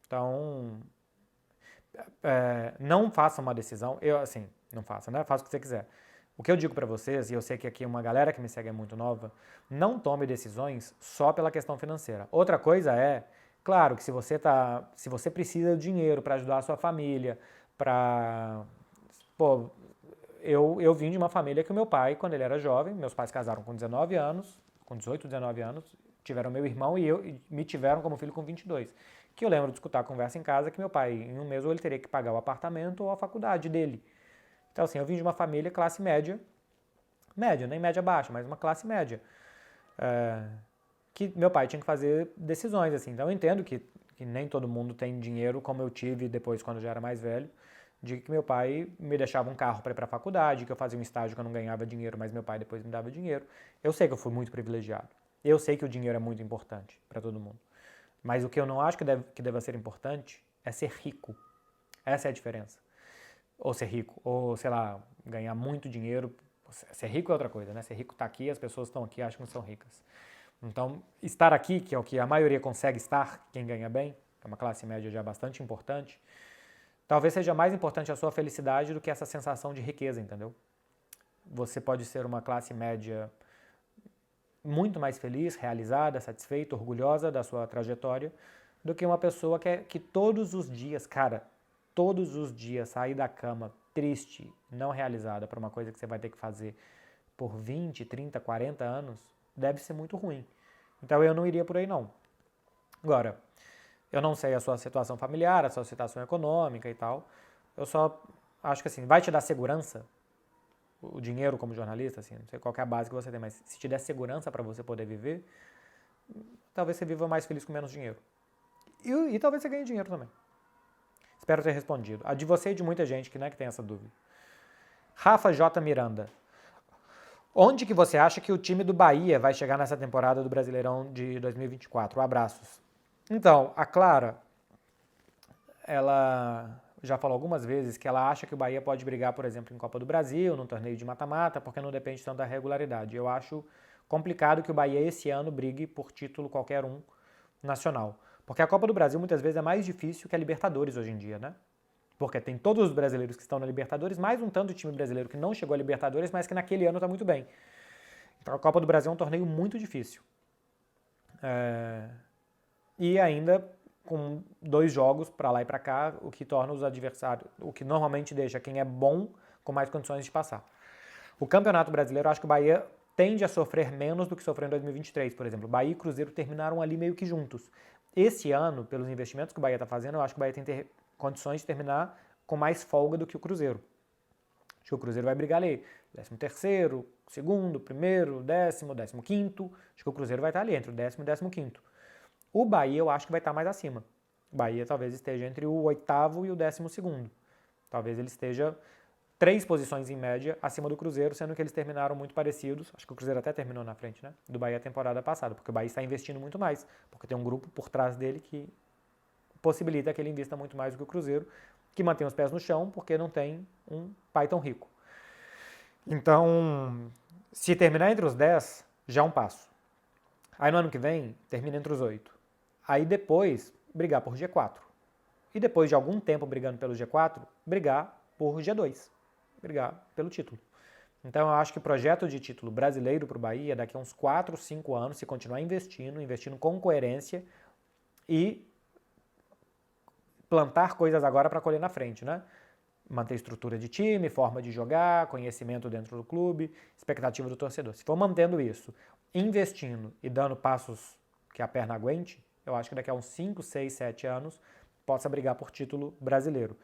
Então, não faça uma decisão. Não faça, né? Faça o que você quiser. O que eu digo para vocês, e eu sei que aqui uma galera que me segue é muito nova, não tome decisões só pela questão financeira. Outra coisa é, claro, que se você precisa de dinheiro para ajudar a sua família, eu vim de uma família que o meu pai, quando ele era jovem, meus pais casaram com 19 anos, com 18, 19 anos, tiveram meu irmão e me tiveram como filho com 22. Que eu lembro de escutar a conversa em casa que meu pai, em um mês, ou ele teria que pagar o apartamento ou a faculdade dele. Então, assim, eu vim de uma família classe média, média, nem média baixa, mas uma classe média. Que meu pai tinha que fazer decisões, assim. Então eu entendo que nem todo mundo tem dinheiro, como eu tive depois, quando eu já era mais velho, de que meu pai me deixava um carro para ir para a faculdade, que eu fazia um estágio que eu não ganhava dinheiro, mas meu pai depois me dava dinheiro. Eu sei que eu fui muito privilegiado. Eu sei que o dinheiro é muito importante para todo mundo. Mas o que eu não acho que deva ser importante é ser rico. Essa é a diferença. Ou ser rico, ou, sei lá, ganhar muito dinheiro. Ser rico é outra coisa, né? Ser rico tá aqui, as pessoas estão aqui, acham que são ricas. Então, estar aqui, que é o que a maioria consegue estar, quem ganha bem, é uma classe média já bastante importante, talvez seja mais importante a sua felicidade do que essa sensação de riqueza, entendeu? Você pode ser uma classe média muito mais feliz, realizada, satisfeita, orgulhosa da sua trajetória, do que uma pessoa que todos os dias, cara, todos os dias sair da cama triste, não realizada para uma coisa que você vai ter que fazer por 20, 30, 40 anos, deve ser muito ruim. Então eu não iria por aí não. Agora, eu não sei a sua situação familiar, a sua situação econômica e tal. Eu só acho que assim, vai te dar segurança, o dinheiro como jornalista, assim, não sei qual é a base que você tem, mas se te der segurança para você poder viver, talvez você viva mais feliz com menos dinheiro. E talvez você ganhe dinheiro também. Espero ter respondido. A de você e de muita gente que, né, que tem essa dúvida. Rafa J. Miranda. Onde que você acha que o time do Bahia vai chegar nessa temporada do Brasileirão de 2024? Abraços. Então, a Clara, ela já falou algumas vezes que ela acha que o Bahia pode brigar, por exemplo, em Copa do Brasil, num torneio de mata-mata, porque não depende tanto da regularidade. Eu acho complicado que o Bahia esse ano brigue por título qualquer um nacional. Porque a Copa do Brasil muitas vezes é mais difícil que a Libertadores hoje em dia, né? Porque tem todos os brasileiros que estão na Libertadores, mais um tanto de time brasileiro que não chegou à Libertadores, mas que naquele ano está muito bem. Então a Copa do Brasil é um torneio muito difícil. E ainda com 2 jogos para lá e para cá, o que torna os adversários, o que normalmente deixa quem é bom com mais condições de passar. O Campeonato Brasileiro, eu acho que o Bahia tende a sofrer menos do que sofreu em 2023, por exemplo. Bahia e Cruzeiro terminaram ali meio que juntos. Esse ano, pelos investimentos que o Bahia está fazendo, eu acho que o Bahia tem condições de terminar com mais folga do que o Cruzeiro. Acho que o Cruzeiro vai brigar ali, 13º, segundo, primeiro, 10º, 15º. Acho que o Cruzeiro vai estar ali entre o 10º e o 15º. O Bahia eu acho que vai estar mais acima. O Bahia talvez esteja entre o 8º e o 12º. Talvez ele esteja 3 posições em média acima do Cruzeiro, sendo que eles terminaram muito parecidos. Acho que o Cruzeiro até terminou na frente, né? Do Bahia a temporada passada, porque o Bahia está investindo muito mais, porque tem um grupo por trás dele que possibilita que ele invista muito mais do que o Cruzeiro, que mantém os pés no chão, porque não tem um pai tão rico. Então, se terminar entre os 10, já é um passo. Aí no ano que vem, termina entre os 8. Aí depois, brigar por G4. E depois de algum tempo brigando pelo G4, brigar por G2. Brigar pelo título. Então eu acho que o projeto de título brasileiro para o Bahia, daqui a uns 4, 5 anos, se continuar investindo com coerência e plantar coisas agora para colher na frente, né? Manter estrutura de time, forma de jogar, conhecimento dentro do clube, expectativa do torcedor. Se for mantendo isso, investindo e dando passos que a perna aguente, eu acho que daqui a uns 5, 6, 7 anos possa brigar por título brasileiro.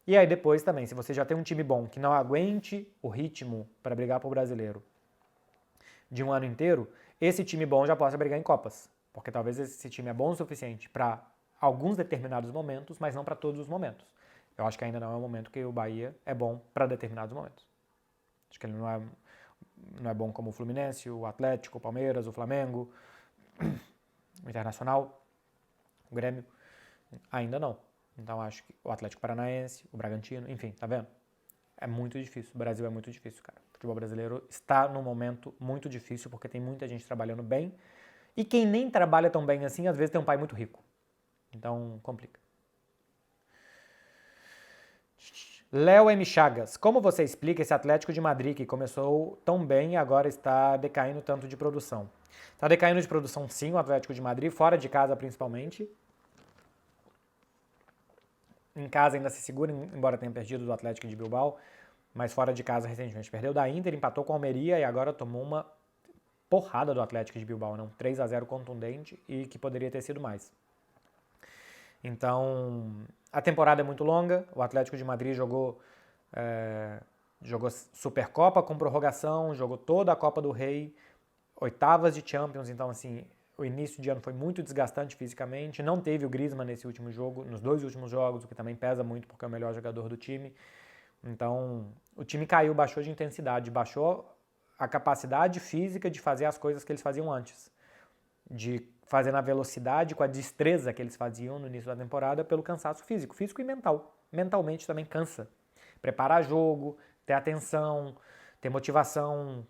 E aí depois também, se você já tem um time bom que não aguente o ritmo para brigar por brasileiro de um ano inteiro, esse time bom já possa brigar em Copas. Porque talvez esse time é bom o suficiente para alguns determinados momentos, mas não para todos os momentos. Eu acho que ainda não é o momento que o Bahia é bom para determinados momentos. Acho que ele não é bom como o Fluminense, o Atlético, o Palmeiras, o Flamengo, o Internacional, o Grêmio. Ainda não. Então acho que o Atlético Paranaense, o Bragantino, enfim, tá vendo? É muito difícil. O Brasil é muito difícil, cara. O futebol brasileiro está num momento muito difícil porque tem muita gente trabalhando bem. E quem nem trabalha tão bem assim, às vezes tem um pai muito rico. Então, complica. Léo M. Chagas, como você explica esse Atlético de Madrid que começou tão bem e agora está decaindo tanto de produção? Está decaindo de produção sim, o Atlético de Madrid, fora de casa principalmente. Em casa ainda se segura, embora tenha perdido do Atlético de Bilbao, mas fora de casa recentemente perdeu da Inter, empatou com a Almeria e agora tomou uma porrada do Atlético de Bilbao, né? Um 3-0 contundente e que poderia ter sido mais. Então, a temporada é muito longa, o Atlético de Madrid jogou Jogou Supercopa com prorrogação, jogou toda a Copa do Rei, oitavas de Champions, então assim, o início de ano foi muito desgastante fisicamente, não teve o Griezmann nesse último jogo, nos 2 últimos jogos, o que também pesa muito porque é o melhor jogador do time. Então, o time caiu, baixou de intensidade, baixou a capacidade física de fazer as coisas que eles faziam antes, de fazer na velocidade, com a destreza que eles faziam no início da temporada, pelo cansaço físico e mental. Mentalmente também cansa. Preparar jogo, ter atenção, ter motivação.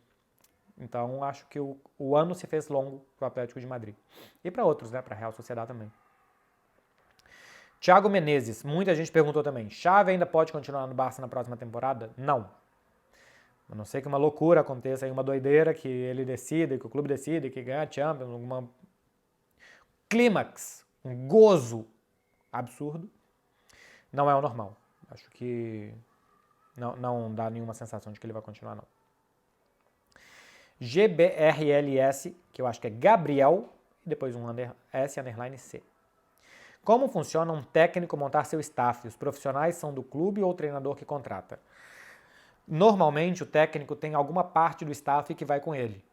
Então, acho que o ano se fez longo para o Atlético de Madrid. E para outros, né? Para a Real Sociedade também. Thiago Menezes, muita gente perguntou também, Xavi ainda pode continuar no Barça na próxima temporada? Não. A não ser que uma loucura aconteça aí, uma doideira, que ele decida, que o clube decida, que ganha a Champions, alguma clímax, um gozo absurdo, não é o normal. Acho que não dá nenhuma sensação de que ele vai continuar, não. GBRLS, que eu acho que é Gabriel, e depois um S_C. Como funciona um técnico montar seu staff? Os profissionais são do clube ou o treinador que contrata? Normalmente o técnico tem alguma parte do staff que vai com ele.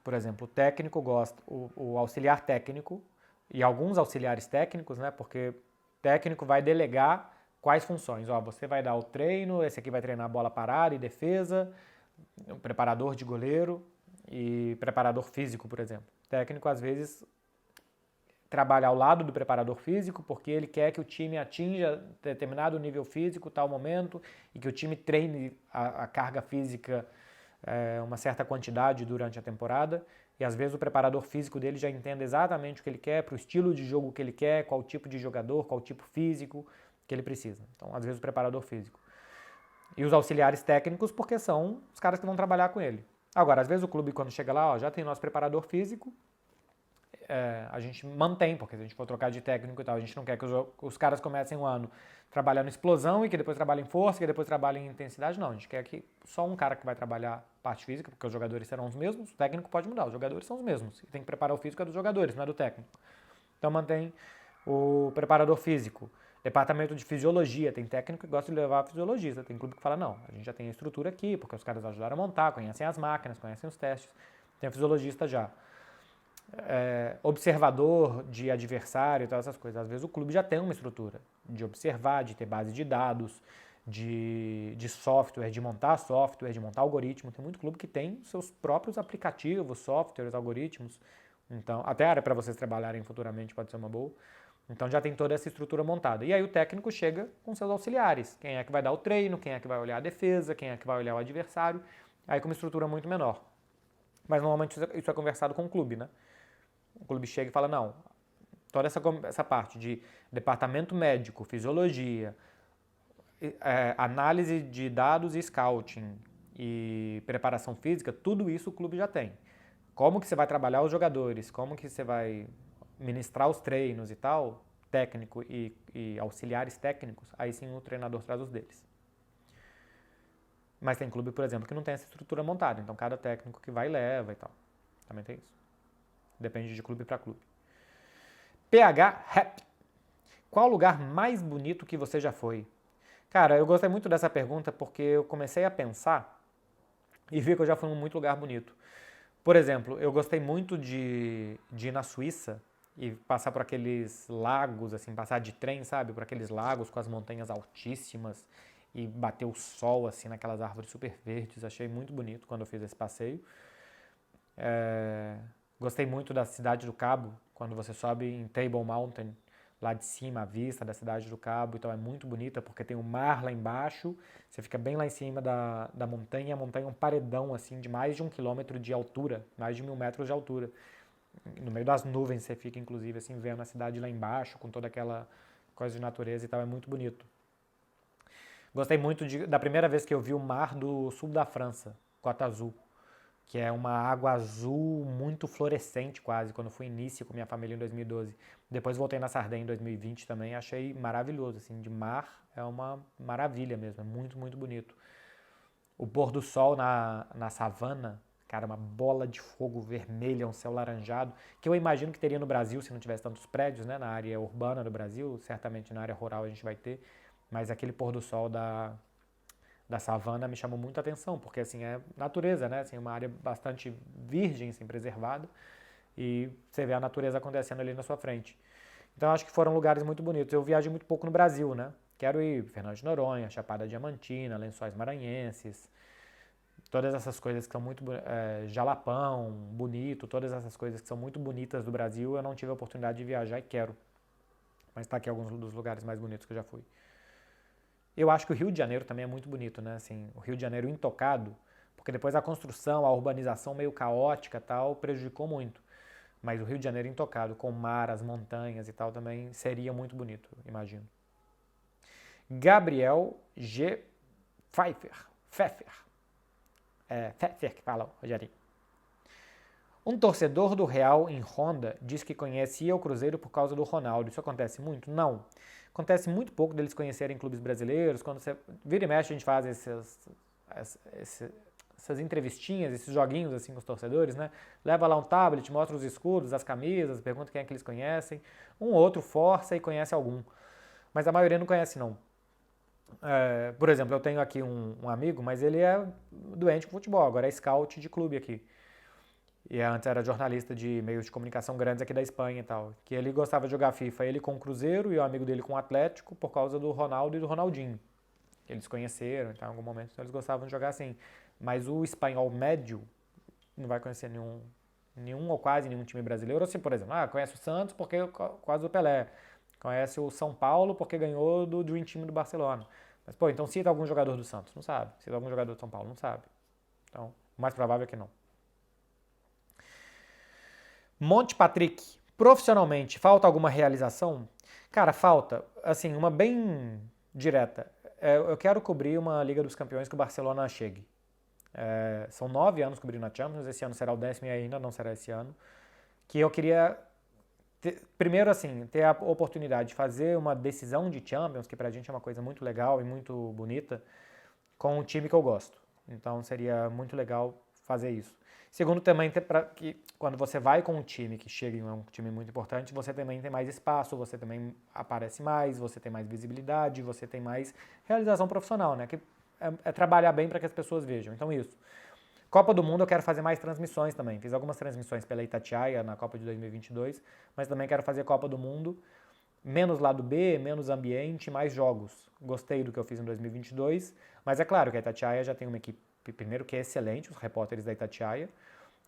Por exemplo, o técnico gosta, o auxiliar técnico e alguns auxiliares técnicos, né? Porque o técnico vai delegar quais funções. Ó, você vai dar o treino, esse aqui vai treinar bola parada e defesa, o preparador de goleiro e preparador físico, por exemplo. O técnico, às vezes, trabalha ao lado do preparador físico porque ele quer que o time atinja determinado nível físico, tal momento, e que o time treine a carga física uma certa quantidade durante a temporada. E às vezes o preparador físico dele já entende exatamente o que ele quer, para o estilo de jogo que ele quer, qual tipo de jogador, qual tipo físico que ele precisa. Então, às vezes o preparador físico. E os auxiliares técnicos, porque são os caras que vão trabalhar com ele. Agora, às vezes o clube, quando chega lá, já tem nosso preparador físico, a gente mantém, porque se a gente for trocar de técnico e tal, a gente não quer que os caras comecem o ano trabalhando em explosão e que depois trabalhem em força, que depois trabalhem em intensidade. Não, a gente quer que só um cara que vai trabalhar parte física, porque os jogadores serão os mesmos, o técnico pode mudar, os jogadores são os mesmos. E tem que preparar o físico dos jogadores, não é do técnico. Então mantém o preparador físico. Departamento de fisiologia, tem técnico que gosta de levar a fisiologista, tem clube que fala, não, a gente já tem a estrutura aqui, porque os caras ajudaram a montar, conhecem as máquinas, conhecem os testes, tem o fisiologista já. Observador de adversário e todas essas coisas. Às vezes o clube já tem uma estrutura de observar, de ter base de dados, de software, de montar software, de montar algoritmo. Tem muito clube que tem seus próprios aplicativos, softwares, algoritmos. Então, até a área para vocês trabalharem futuramente pode ser uma boa. Então já tem toda essa estrutura montada. E aí o técnico chega com seus auxiliares. Quem é que vai dar o treino, quem é que vai olhar a defesa, quem é que vai olhar o adversário. Aí com uma estrutura muito menor. Mas normalmente isso é conversado com o clube, né? O clube chega e fala, não, toda essa parte de departamento médico, fisiologia, análise de dados e scouting e preparação física, tudo isso o clube já tem. Como que você vai trabalhar os jogadores, como que você vai ministrar os treinos e tal, técnico e auxiliares técnicos, aí sim o treinador traz os deles. Mas tem clube, por exemplo, que não tem essa estrutura montada, então cada técnico que vai leva e tal. Também tem isso. Depende de clube para clube. PH Rap. Qual o lugar mais bonito que você já foi? Cara, eu gostei muito dessa pergunta porque eu comecei a pensar e vi que eu já fui em muito lugar bonito. Por exemplo, eu gostei muito de ir na Suíça e passar por aqueles lagos, assim, passar de trem, sabe? Por aqueles lagos com as montanhas altíssimas e bater o sol, assim, naquelas árvores super verdes. Achei muito bonito quando eu fiz esse passeio. Gostei muito da Cidade do Cabo, quando você sobe em Table Mountain, lá de cima, a vista da Cidade do Cabo, então é muito bonita porque tem o mar lá embaixo, você fica bem lá em cima da montanha, a montanha é um paredão assim de mais de 1 quilômetro de altura, mais de 1.000 metros de altura. No meio das nuvens você fica inclusive assim vendo a cidade lá embaixo, com toda aquela coisa de natureza e tal, é muito bonito. Gostei muito da primeira vez que eu vi o mar do sul da França, Côte Azul, que é uma água azul muito fluorescente quase, quando fui início com minha família em 2012. Depois voltei na Sardenha em 2020 também, achei maravilhoso, assim, de mar é uma maravilha mesmo, é muito, muito bonito. O pôr do sol na savana, cara, uma bola de fogo vermelha, um céu laranjado, que eu imagino que teria no Brasil se não tivesse tantos prédios, né, na área urbana do Brasil, certamente na área rural a gente vai ter, mas aquele pôr do sol da savana me chamou muita atenção, porque assim, é natureza, né? Assim, uma área bastante virgem, assim, preservada, e você vê a natureza acontecendo ali na sua frente. Então acho que foram lugares muito bonitos. Eu viajei muito pouco no Brasil, né? Quero ir Fernando de Noronha, Chapada Diamantina, Lençóis Maranhenses, todas essas coisas que são muito... Jalapão, Bonito, todas essas coisas que são muito bonitas do Brasil, eu não tive a oportunidade de viajar e quero. Mas tá aqui alguns dos lugares mais bonitos que eu já fui. Eu acho que o Rio de Janeiro também é muito bonito, né? Assim, o Rio de Janeiro intocado, porque depois a construção, a urbanização meio caótica e tal, prejudicou muito. Mas o Rio de Janeiro intocado, com o mar, as montanhas e tal, também seria muito bonito, imagino. Gabriel G. Pfeffer. Pfeffer que fala, Rogerinho. Um torcedor do Real em Honda diz que conhecia o Cruzeiro por causa do Ronaldo. Isso acontece muito? Não. Acontece muito pouco deles conhecerem clubes brasileiros. Quando você vira e mexe, a gente faz essas entrevistinhas, esses joguinhos assim com os torcedores, né? Leva lá um tablet, mostra os escudos, as camisas, pergunta quem é que eles conhecem. Um ou outro força e conhece algum. Mas a maioria não conhece, não. Por exemplo, eu tenho aqui um amigo, mas ele é doente com futebol, agora é scout de clube aqui. E antes era jornalista de meios de comunicação grandes aqui da Espanha e tal. Que ele gostava de jogar FIFA, ele com o Cruzeiro e o amigo dele com o Atlético, por causa do Ronaldo e do Ronaldinho. Eles conheceram, então, em algum momento então eles gostavam de jogar assim. Mas o espanhol médio não vai conhecer nenhum ou quase nenhum time brasileiro. Ou se, por exemplo, conhece o Santos porque quase o Pelé. Conhece o São Paulo porque ganhou do Dream Team do Barcelona. Mas, pô, então cita algum jogador do Santos? Não sabe. Cita algum jogador do São Paulo? Não sabe. Então, o mais provável é que não. Monte Patrick, profissionalmente, falta alguma realização? Cara, falta. Assim, uma bem direta. Eu quero cobrir uma Liga dos Campeões que o Barcelona chegue. São 9 anos cobrindo a Champions, esse ano será o 10º e ainda não será esse ano. Que eu queria, primeiro assim, ter a oportunidade de fazer uma decisão de Champions, que pra gente é uma coisa muito legal e muito bonita, com um time que eu gosto. Então seria muito legal fazer isso. Segundo, também que quando você vai com um time que chega em um time muito importante, você também tem mais espaço, você também aparece mais, você tem mais visibilidade, você tem mais realização profissional, né? Que é trabalhar bem para que as pessoas vejam. Então isso. Copa do Mundo eu quero fazer mais transmissões também. Fiz algumas transmissões pela Itatiaia na Copa de 2022, mas também quero fazer Copa do Mundo. Menos lado B, menos ambiente, mais jogos. Gostei do que eu fiz em 2022, mas é claro que a Itatiaia já tem uma equipe, primeiro, que é excelente, os repórteres da Itatiaia,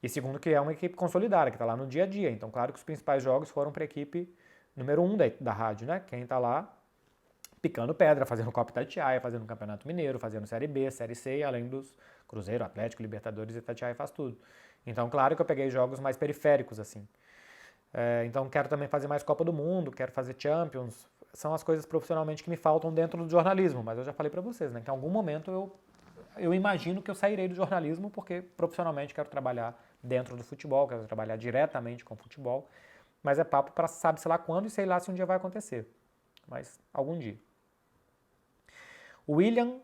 e segundo, que é uma equipe consolidada, que está lá no dia a dia. Então, claro que os principais jogos foram para a equipe número 1 da rádio, né? Quem está lá picando pedra, fazendo Copa Itatiaia, fazendo Campeonato Mineiro, fazendo Série B, Série C, além dos Cruzeiro, Atlético, Libertadores, Itatiaia faz tudo. Então, claro que eu peguei jogos mais periféricos, assim. Então, quero também fazer mais Copa do Mundo, quero fazer Champions. São as coisas profissionalmente que me faltam dentro do jornalismo, mas eu já falei para vocês, né? Que em algum momento eu imagino que eu sairei do jornalismo porque profissionalmente quero trabalhar dentro do futebol, quero trabalhar diretamente com o futebol, mas é papo para sabe-se lá quando e sei lá se um dia vai acontecer, mas algum dia. William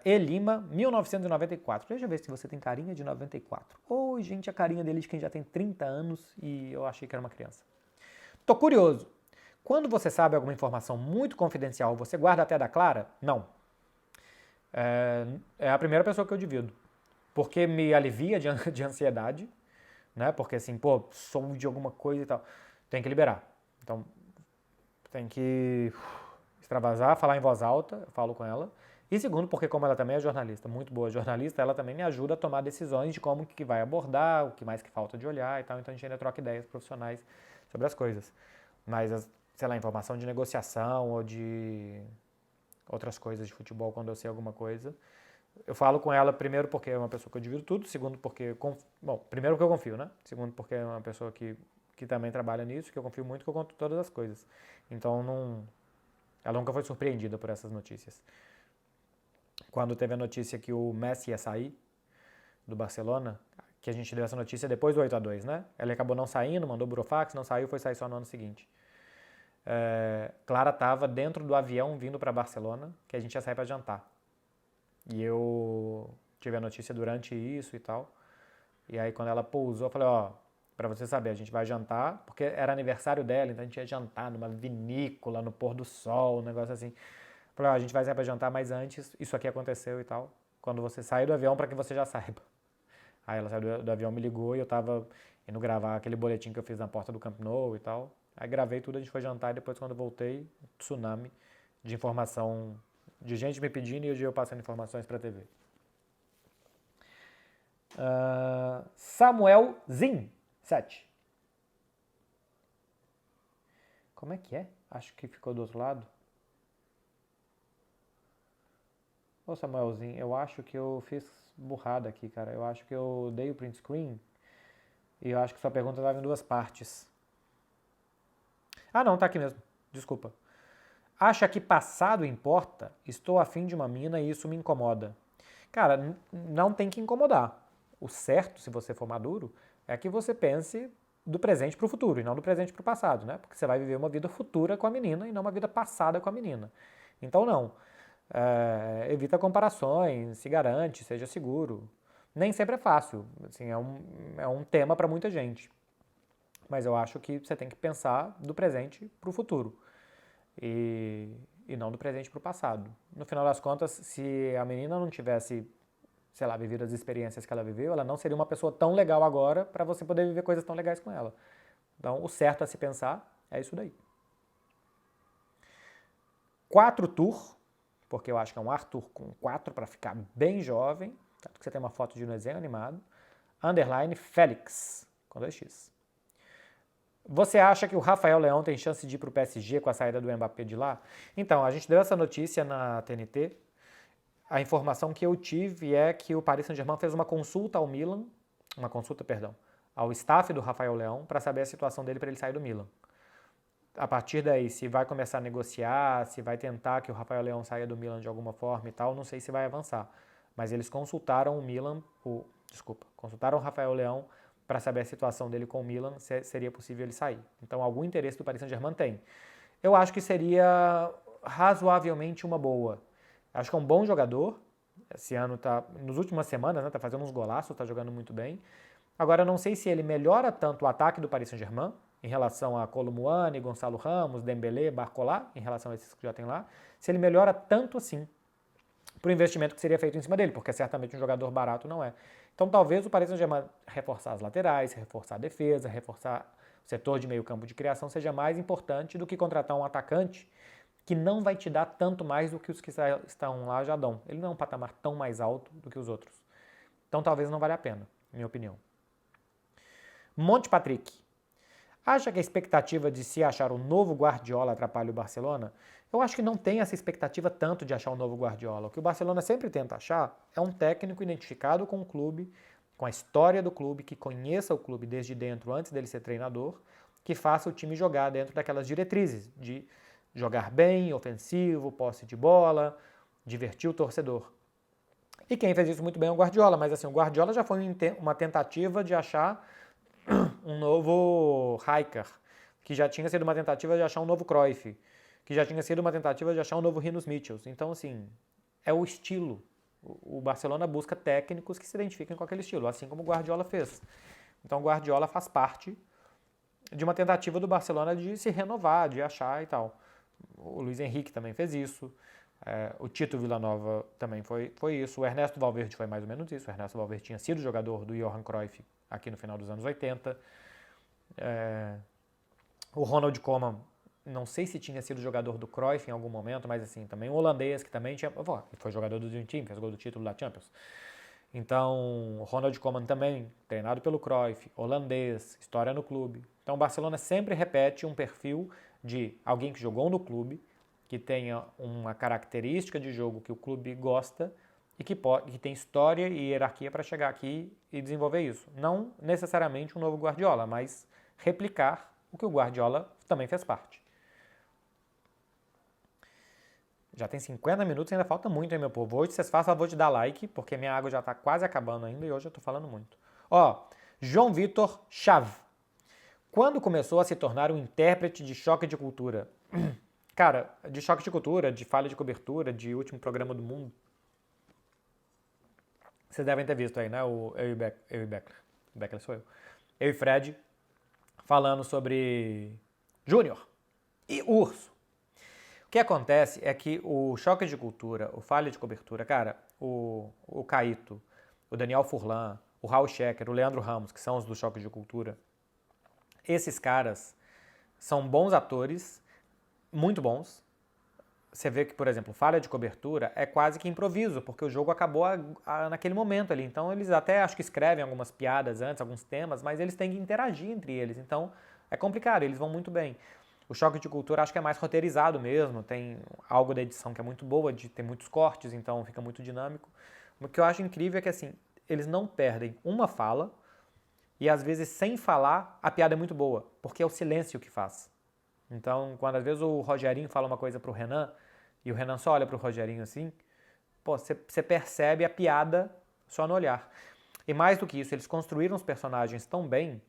E. Lima, 1994. Deixa eu ver se você tem carinha de 94. Oi, gente, a carinha dele de quem já tem 30 anos e eu achei que era uma criança. Tô curioso. Quando você sabe alguma informação muito confidencial, você guarda até da Clara? Não. É a primeira pessoa que eu divido. Porque me alivia de ansiedade, né? Porque assim, pô, sou de alguma coisa e tal. Tem que liberar. Então, tem que extravasar, falar em voz alta, eu falo com ela. E segundo, porque como ela também é jornalista, muito boa jornalista, ela também me ajuda a tomar decisões de como que vai abordar, o que mais que falta de olhar e tal. Então a gente ainda troca ideias profissionais sobre as coisas. Mas, sei lá, informação de negociação ou de outras coisas de futebol, quando eu sei alguma coisa, eu falo com ela primeiro porque é uma pessoa que eu divido tudo, segundo porque, primeiro porque eu confio, né? Segundo porque é uma pessoa que também trabalha nisso, que eu confio muito, que eu conto todas as coisas. Então ela nunca foi surpreendida por essas notícias. Quando teve a notícia que o Messi ia sair do Barcelona, que a gente deu essa notícia depois do 8-2, né? Ele acabou não saindo, mandou burofax, não saiu, foi sair só no ano seguinte. Clara estava dentro do avião vindo para Barcelona, que a gente ia sair para jantar. E eu tive a notícia durante isso e tal. E aí quando ela pousou, eu falei, pra você saber, a gente vai jantar, porque era aniversário dela, então a gente ia jantar numa vinícola, no pôr do sol, um negócio assim. Falei, a gente vai sair pra jantar, mas antes isso aqui aconteceu e tal. Quando você sair do avião, para que você já saiba. Aí ela saiu do avião, me ligou e eu tava indo gravar aquele boletim que eu fiz na porta do Camp Nou e tal. Aí gravei tudo, a gente foi jantar e depois quando eu voltei, tsunami de informação, de gente me pedindo e eu passando informações pra TV. Samuel Zin, 7. Como é que é? Acho que ficou do outro lado. Ô Samuelzinho, eu acho que eu fiz burrada aqui, cara. Eu acho que eu dei o print screen e eu acho que sua pergunta estava em duas partes. Ah, não, tá aqui mesmo. Desculpa. Acha que passado importa? Estou afim de uma mina e isso me incomoda. Cara, não tem que incomodar. O certo, se você for maduro, é que você pense do presente para o futuro e não do presente para o passado, né? Porque você vai viver uma vida futura com a menina e não uma vida passada com a menina. Então, não. Evita comparações, se garante, seja seguro. Nem sempre é fácil, assim, é um tema para muita gente. Mas eu acho que você tem que pensar do presente para o futuro e não do presente para o passado. No final das contas, se a menina não tivesse, sei lá, vivido as experiências que ela viveu, ela não seria uma pessoa tão legal agora para você poder viver coisas tão legais com ela. Então, o certo a se pensar é isso daí. 4 tour, porque eu acho que é um Arthur com 4 para ficar bem jovem, tanto que você tem uma foto de um desenho animado, underline Félix, com 2x. Você acha que o Rafael Leão tem chance de ir para o PSG com a saída do Mbappé de lá? Então, a gente deu essa notícia na TNT. A informação que eu tive é que o Paris Saint-Germain fez uma consulta ao Milan, ao staff do Rafael Leão para saber a situação dele para ele sair do Milan. A partir daí, se vai começar a negociar, se vai tentar que o Rafael Leão saia do Milan de alguma forma e tal, não sei se vai avançar. Mas eles consultaram consultaram o Rafael Leão para saber a situação dele com o Milan, se seria possível ele sair. Então, algum interesse do Paris Saint-Germain tem. Eu acho que seria razoavelmente uma boa. Acho que é um bom jogador. Esse ano nas últimas semanas, tá fazendo uns golaços, tá jogando muito bem. Agora, eu não sei se ele melhora tanto o ataque do Paris Saint-Germain, em relação a Kolo Muani, Gonçalo Ramos, Dembélé, Barcola, em relação a esses que já tem lá, se ele melhora tanto assim para o investimento que seria feito em cima dele, porque certamente um jogador barato não é. Então talvez o Paris Saint-Germain reforçar as laterais, reforçar a defesa, reforçar o setor de meio campo de criação seja mais importante do que contratar um atacante que não vai te dar tanto mais do que os que estão lá já dão. Ele não é um patamar tão mais alto do que os outros. Então talvez não valha a pena, minha opinião. Monte Patrick. Acha que a expectativa de se achar um novo Guardiola atrapalha o Barcelona? Eu acho que não tem essa expectativa tanto de achar um novo Guardiola. O que o Barcelona sempre tenta achar é um técnico identificado com o clube, com a história do clube, que conheça o clube desde dentro, antes dele ser treinador, que faça o time jogar dentro daquelas diretrizes de jogar bem, ofensivo, posse de bola, divertir o torcedor. E quem fez isso muito bem é o Guardiola, mas assim, o Guardiola já foi uma tentativa de achar um novo Rijkaard, que já tinha sido uma tentativa de achar um novo Cruyff, que já tinha sido uma tentativa de achar um novo Rinus Michels. Então, assim, é o estilo. O Barcelona busca técnicos que se identifiquem com aquele estilo, assim como o Guardiola fez. Então, o Guardiola faz parte de uma tentativa do Barcelona de se renovar, de achar e tal. O Luiz Henrique também fez isso. O Tito Villanova também foi isso. O Ernesto Valverde foi mais ou menos isso. O Ernesto Valverde tinha sido jogador do Johan Cruyff aqui no final dos anos 80. O Ronald Koeman, não sei se tinha sido jogador do Cruyff em algum momento, mas assim, também um holandês que também foi jogador do Dream Team, fez gol do título da Champions. Então, o Ronald Koeman também, treinado pelo Cruyff, holandês, história no clube. Então, o Barcelona sempre repete um perfil de alguém que jogou no clube, que tenha uma característica de jogo que o clube gosta e que tem história e hierarquia para chegar aqui e desenvolver isso. Não necessariamente um novo Guardiola, mas replicar o que o Guardiola também fez parte. Já tem 50 minutos e ainda falta muito, hein, meu povo? Hoje vocês façam favor de dar like, porque minha água já está quase acabando ainda e hoje eu estou falando muito. João Vitor Chave. Quando começou a se tornar um intérprete de choque de cultura? Cara, de choque de cultura, de falha de cobertura, de último programa do mundo. Vocês devem ter visto aí, né? Eu e Beckler. Beckler sou eu. Eu e Fred falando sobre Júnior e Urso. que acontece é que o choque de cultura, o falha de cobertura, cara, o Caíto, o Daniel Furlan, o Raul Schecker, o Leandro Ramos, que são os do choque de cultura, esses caras são bons atores, muito bons. Você vê que, por exemplo, falha de cobertura é quase que improviso, porque o jogo acabou naquele momento ali. Então eles até acho que escrevem algumas piadas antes, alguns temas, mas eles têm que interagir entre eles. Então é complicado, eles vão muito bem. O choque de cultura acho que é mais roteirizado mesmo, tem algo da edição que é muito boa, de ter muitos cortes, então fica muito dinâmico. O que eu acho incrível é que assim, eles não perdem uma fala e às vezes sem falar a piada é muito boa, porque é o silêncio que faz. Então, quando às vezes o Rogerinho fala uma coisa pro Renan e o Renan só olha pro Rogerinho assim, pô, você percebe a piada só no olhar. E mais do que isso, eles construíram os personagens tão bem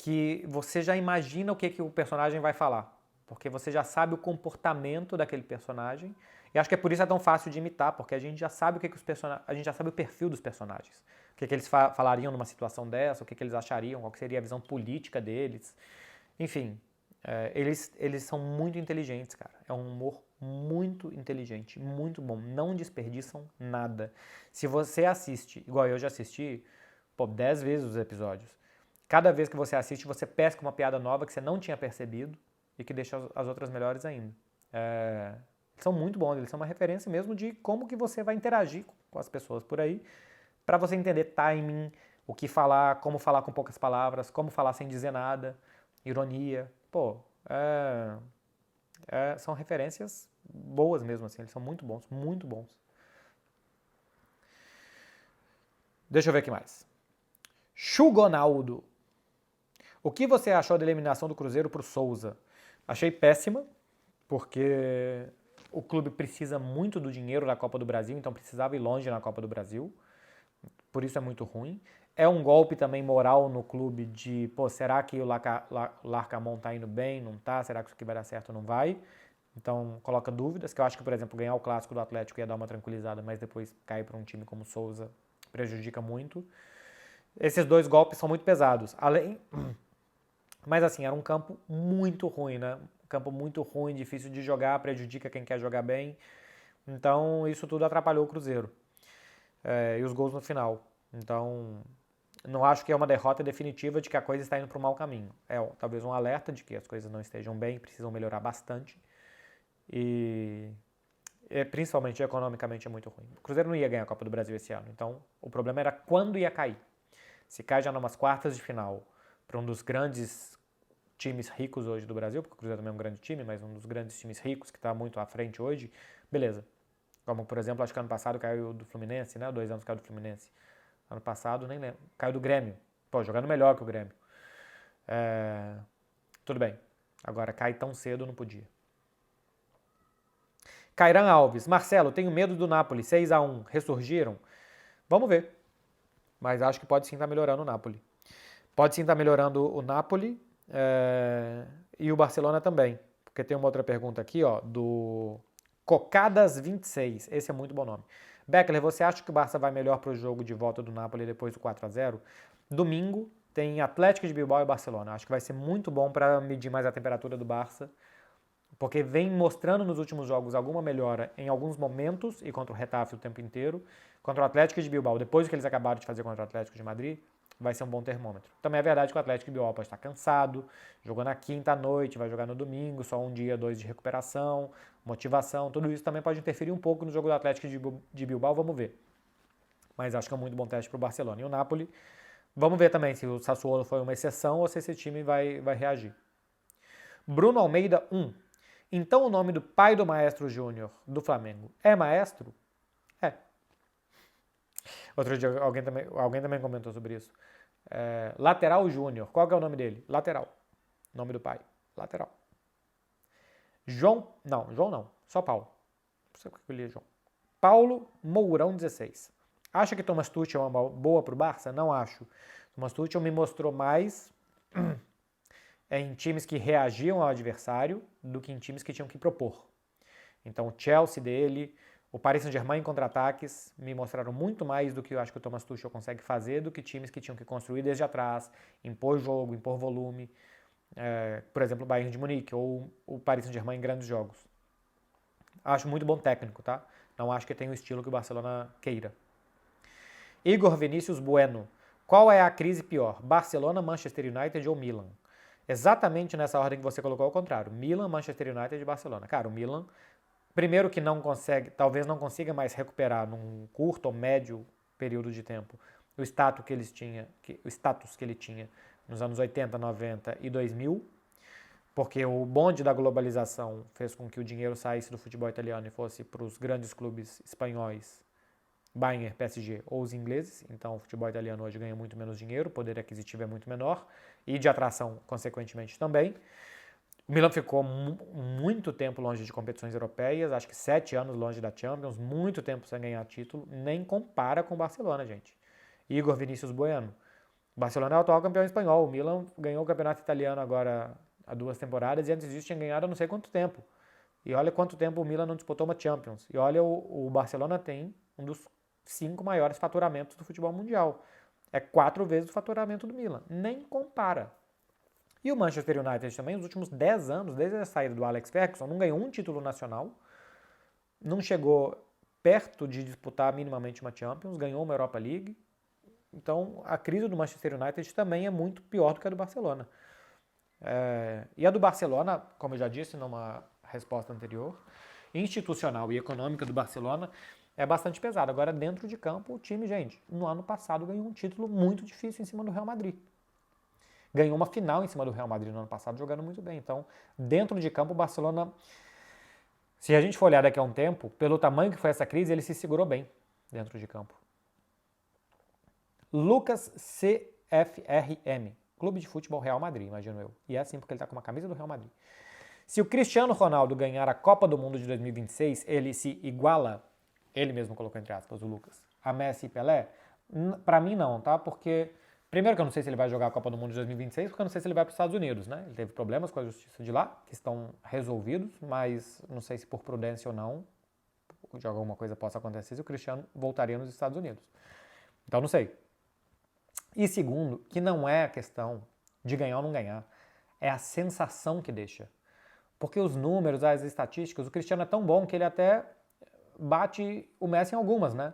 que você já imagina o que o personagem vai falar. Porque você já sabe o comportamento daquele personagem. E acho que é por isso que é tão fácil de imitar, porque a gente já sabe o que os personagens. A gente já sabe o perfil dos personagens. O que eles falariam numa situação dessa, o que eles achariam, qual seria a visão política deles. Enfim, eles são muito inteligentes, cara. É um humor muito inteligente, muito bom. Não desperdiçam nada. Se você assiste, igual eu já assisti, 10 vezes os episódios. Cada vez que você assiste, você pesca uma piada nova que você não tinha percebido e que deixa as outras melhores ainda. São muito bons, eles são uma referência mesmo de como que você vai interagir com as pessoas por aí, para você entender timing, o que falar, como falar com poucas palavras, como falar sem dizer nada, ironia. Pô, são referências boas mesmo, assim, eles são muito bons, muito bons. Deixa eu ver aqui mais. Chugonaldo. O que você achou da eliminação do Cruzeiro pro Souza? Achei péssima, porque o clube precisa muito do dinheiro da Copa do Brasil, então precisava ir longe na Copa do Brasil. Por isso é muito ruim. É um golpe também moral no clube de, pô, será que o Larcamon tá indo bem? Não tá? Será que isso aqui vai dar certo ou não vai? Então coloca dúvidas, que eu acho que, por exemplo, ganhar o clássico do Atlético ia dar uma tranquilizada, mas depois cair para um time como o Souza prejudica muito. Esses dois golpes são muito pesados. Mas assim, era um campo muito ruim, né? Um campo muito ruim, difícil de jogar, prejudica quem quer jogar bem. Então isso tudo atrapalhou o Cruzeiro. E os gols no final. Então não acho que é uma derrota definitiva de que a coisa está indo para o mau caminho. Talvez um alerta de que as coisas não estejam bem, precisam melhorar bastante. E principalmente economicamente é muito ruim. O Cruzeiro não ia ganhar a Copa do Brasil esse ano. Então o problema era quando ia cair. Se cai já numas quartas de final para um dos grandes times ricos hoje do Brasil, porque o Cruzeiro também é um grande time, mas um dos grandes times ricos que está muito à frente hoje, beleza. Como, por exemplo, acho que ano passado caiu do Fluminense, né? 2 anos caiu do Fluminense. Ano passado, nem lembro. Caiu do Grêmio. Pô, jogando melhor que o Grêmio. Tudo bem. Agora, cai tão cedo, não podia. Cairan Alves. Marcelo, tenho medo do Napoli. 6-1. Ressurgiram? Vamos ver. Mas acho que pode sim estar melhorando o Napoli. Pode sim estar melhorando o Napoli e o Barcelona também. Porque tem uma outra pergunta aqui, ó, do Cocadas26. Esse é muito bom nome. Beckler, você acha que o Barça vai melhor para o jogo de volta do Napoli depois do 4-0? Domingo tem Atlético de Bilbao e Barcelona. Acho que vai ser muito bom para medir mais a temperatura do Barça, porque vem mostrando nos últimos jogos alguma melhora em alguns momentos, e contra o Getafe o tempo inteiro. Contra o Atlético de Bilbao, depois do que eles acabaram de fazer contra o Atlético de Madrid, vai ser um bom termômetro. Também é verdade que o Atlético de Bilbao pode estar cansado, jogou na quinta à noite, vai jogar no domingo, só um dia, 2 de recuperação, motivação, tudo isso também pode interferir um pouco no jogo do Atlético de Bilbao, vamos ver. Mas acho que é um muito bom teste para o Barcelona. E o Napoli, vamos ver também se o Sassuolo foi uma exceção ou se esse time vai reagir. Bruno Almeida, 1. Então o nome do pai do Maestro Júnior do Flamengo é Maestro? É. Outro dia alguém também comentou sobre isso. Lateral Júnior. Qual que é o nome dele? Lateral. Nome do pai. Lateral. João não. Só Paulo. Não sei o que eu li, João. Paulo Mourão 16. Acha que Thomas Tuchel é uma boa pro Barça? Não acho. Thomas Tuchel me mostrou mais em times que reagiam ao adversário do que em times que tinham que propor. Então o Chelsea dele, o Paris Saint-Germain em contra-ataques me mostraram muito mais do que eu acho que o Thomas Tuchel consegue fazer do que times que tinham que construir desde atrás, impor jogo, impor volume. por exemplo, o Bayern de Munique ou o Paris Saint-Germain em grandes jogos. Acho muito bom técnico, tá? Não acho que tem o estilo que o Barcelona queira. Igor Vinícius Bueno. Qual é a crise pior? Barcelona, Manchester United ou Milan? Exatamente nessa ordem que você colocou ao contrário. Milan, Manchester United e Barcelona. Cara, o Milan, primeiro que não consegue, talvez não consiga mais recuperar num curto ou médio período de tempo o status que ele tinha nos anos 80, 90 e 2000, porque o bonde da globalização fez com que o dinheiro saísse do futebol italiano e fosse para os grandes clubes espanhóis, Bayern, PSG ou os ingleses. Então o futebol italiano hoje ganha muito menos dinheiro, o poder aquisitivo é muito menor e de atração, consequentemente, também. O Milan ficou muito tempo longe de competições europeias, acho que 7 anos longe da Champions, muito tempo sem ganhar título, nem compara com o Barcelona, gente. Igor Vinícius Bueno. O Barcelona é o atual campeão espanhol, o Milan ganhou o campeonato italiano agora há 2 temporadas e antes disso tinha ganhado há não sei quanto tempo. E olha quanto tempo o Milan não disputou uma Champions. E olha, o Barcelona tem um dos 5 maiores faturamentos do futebol mundial. É 4 vezes o faturamento do Milan. Nem compara. E o Manchester United também, nos últimos 10 anos, desde a saída do Alex Ferguson, não ganhou um título nacional, não chegou perto de disputar minimamente uma Champions, ganhou uma Europa League. Então, a crise do Manchester United também é muito pior do que a do Barcelona. E a do Barcelona, como eu já disse numa resposta anterior, institucional e econômica do Barcelona é bastante pesada. Agora, dentro de campo, o time, gente, no ano passado ganhou um título muito difícil em cima do Real Madrid. Ganhou uma final em cima do Real Madrid no ano passado, jogando muito bem. Então, dentro de campo, o Barcelona, se a gente for olhar daqui a um tempo, pelo tamanho que foi essa crise, ele se segurou bem dentro de campo. Lucas CFRM, Clube de Futebol Real Madrid, imagino eu. E é assim porque ele está com uma camisa do Real Madrid. Se o Cristiano Ronaldo ganhar a Copa do Mundo de 2026, ele se iguala, ele mesmo colocou entre aspas, o Lucas, a Messi e Pelé? Pra mim não, tá? Porque, primeiro que eu não sei se ele vai jogar a Copa do Mundo de 2026, porque eu não sei se ele vai para os Estados Unidos, né? Ele teve problemas com a justiça de lá, que estão resolvidos, mas não sei se por prudência ou não, de alguma coisa possa acontecer se o Cristiano voltaria nos Estados Unidos. Então não sei. E segundo, que não é a questão de ganhar ou não ganhar, é a sensação que deixa. Porque os números, as estatísticas, o Cristiano é tão bom que ele até bate o Messi em algumas, né?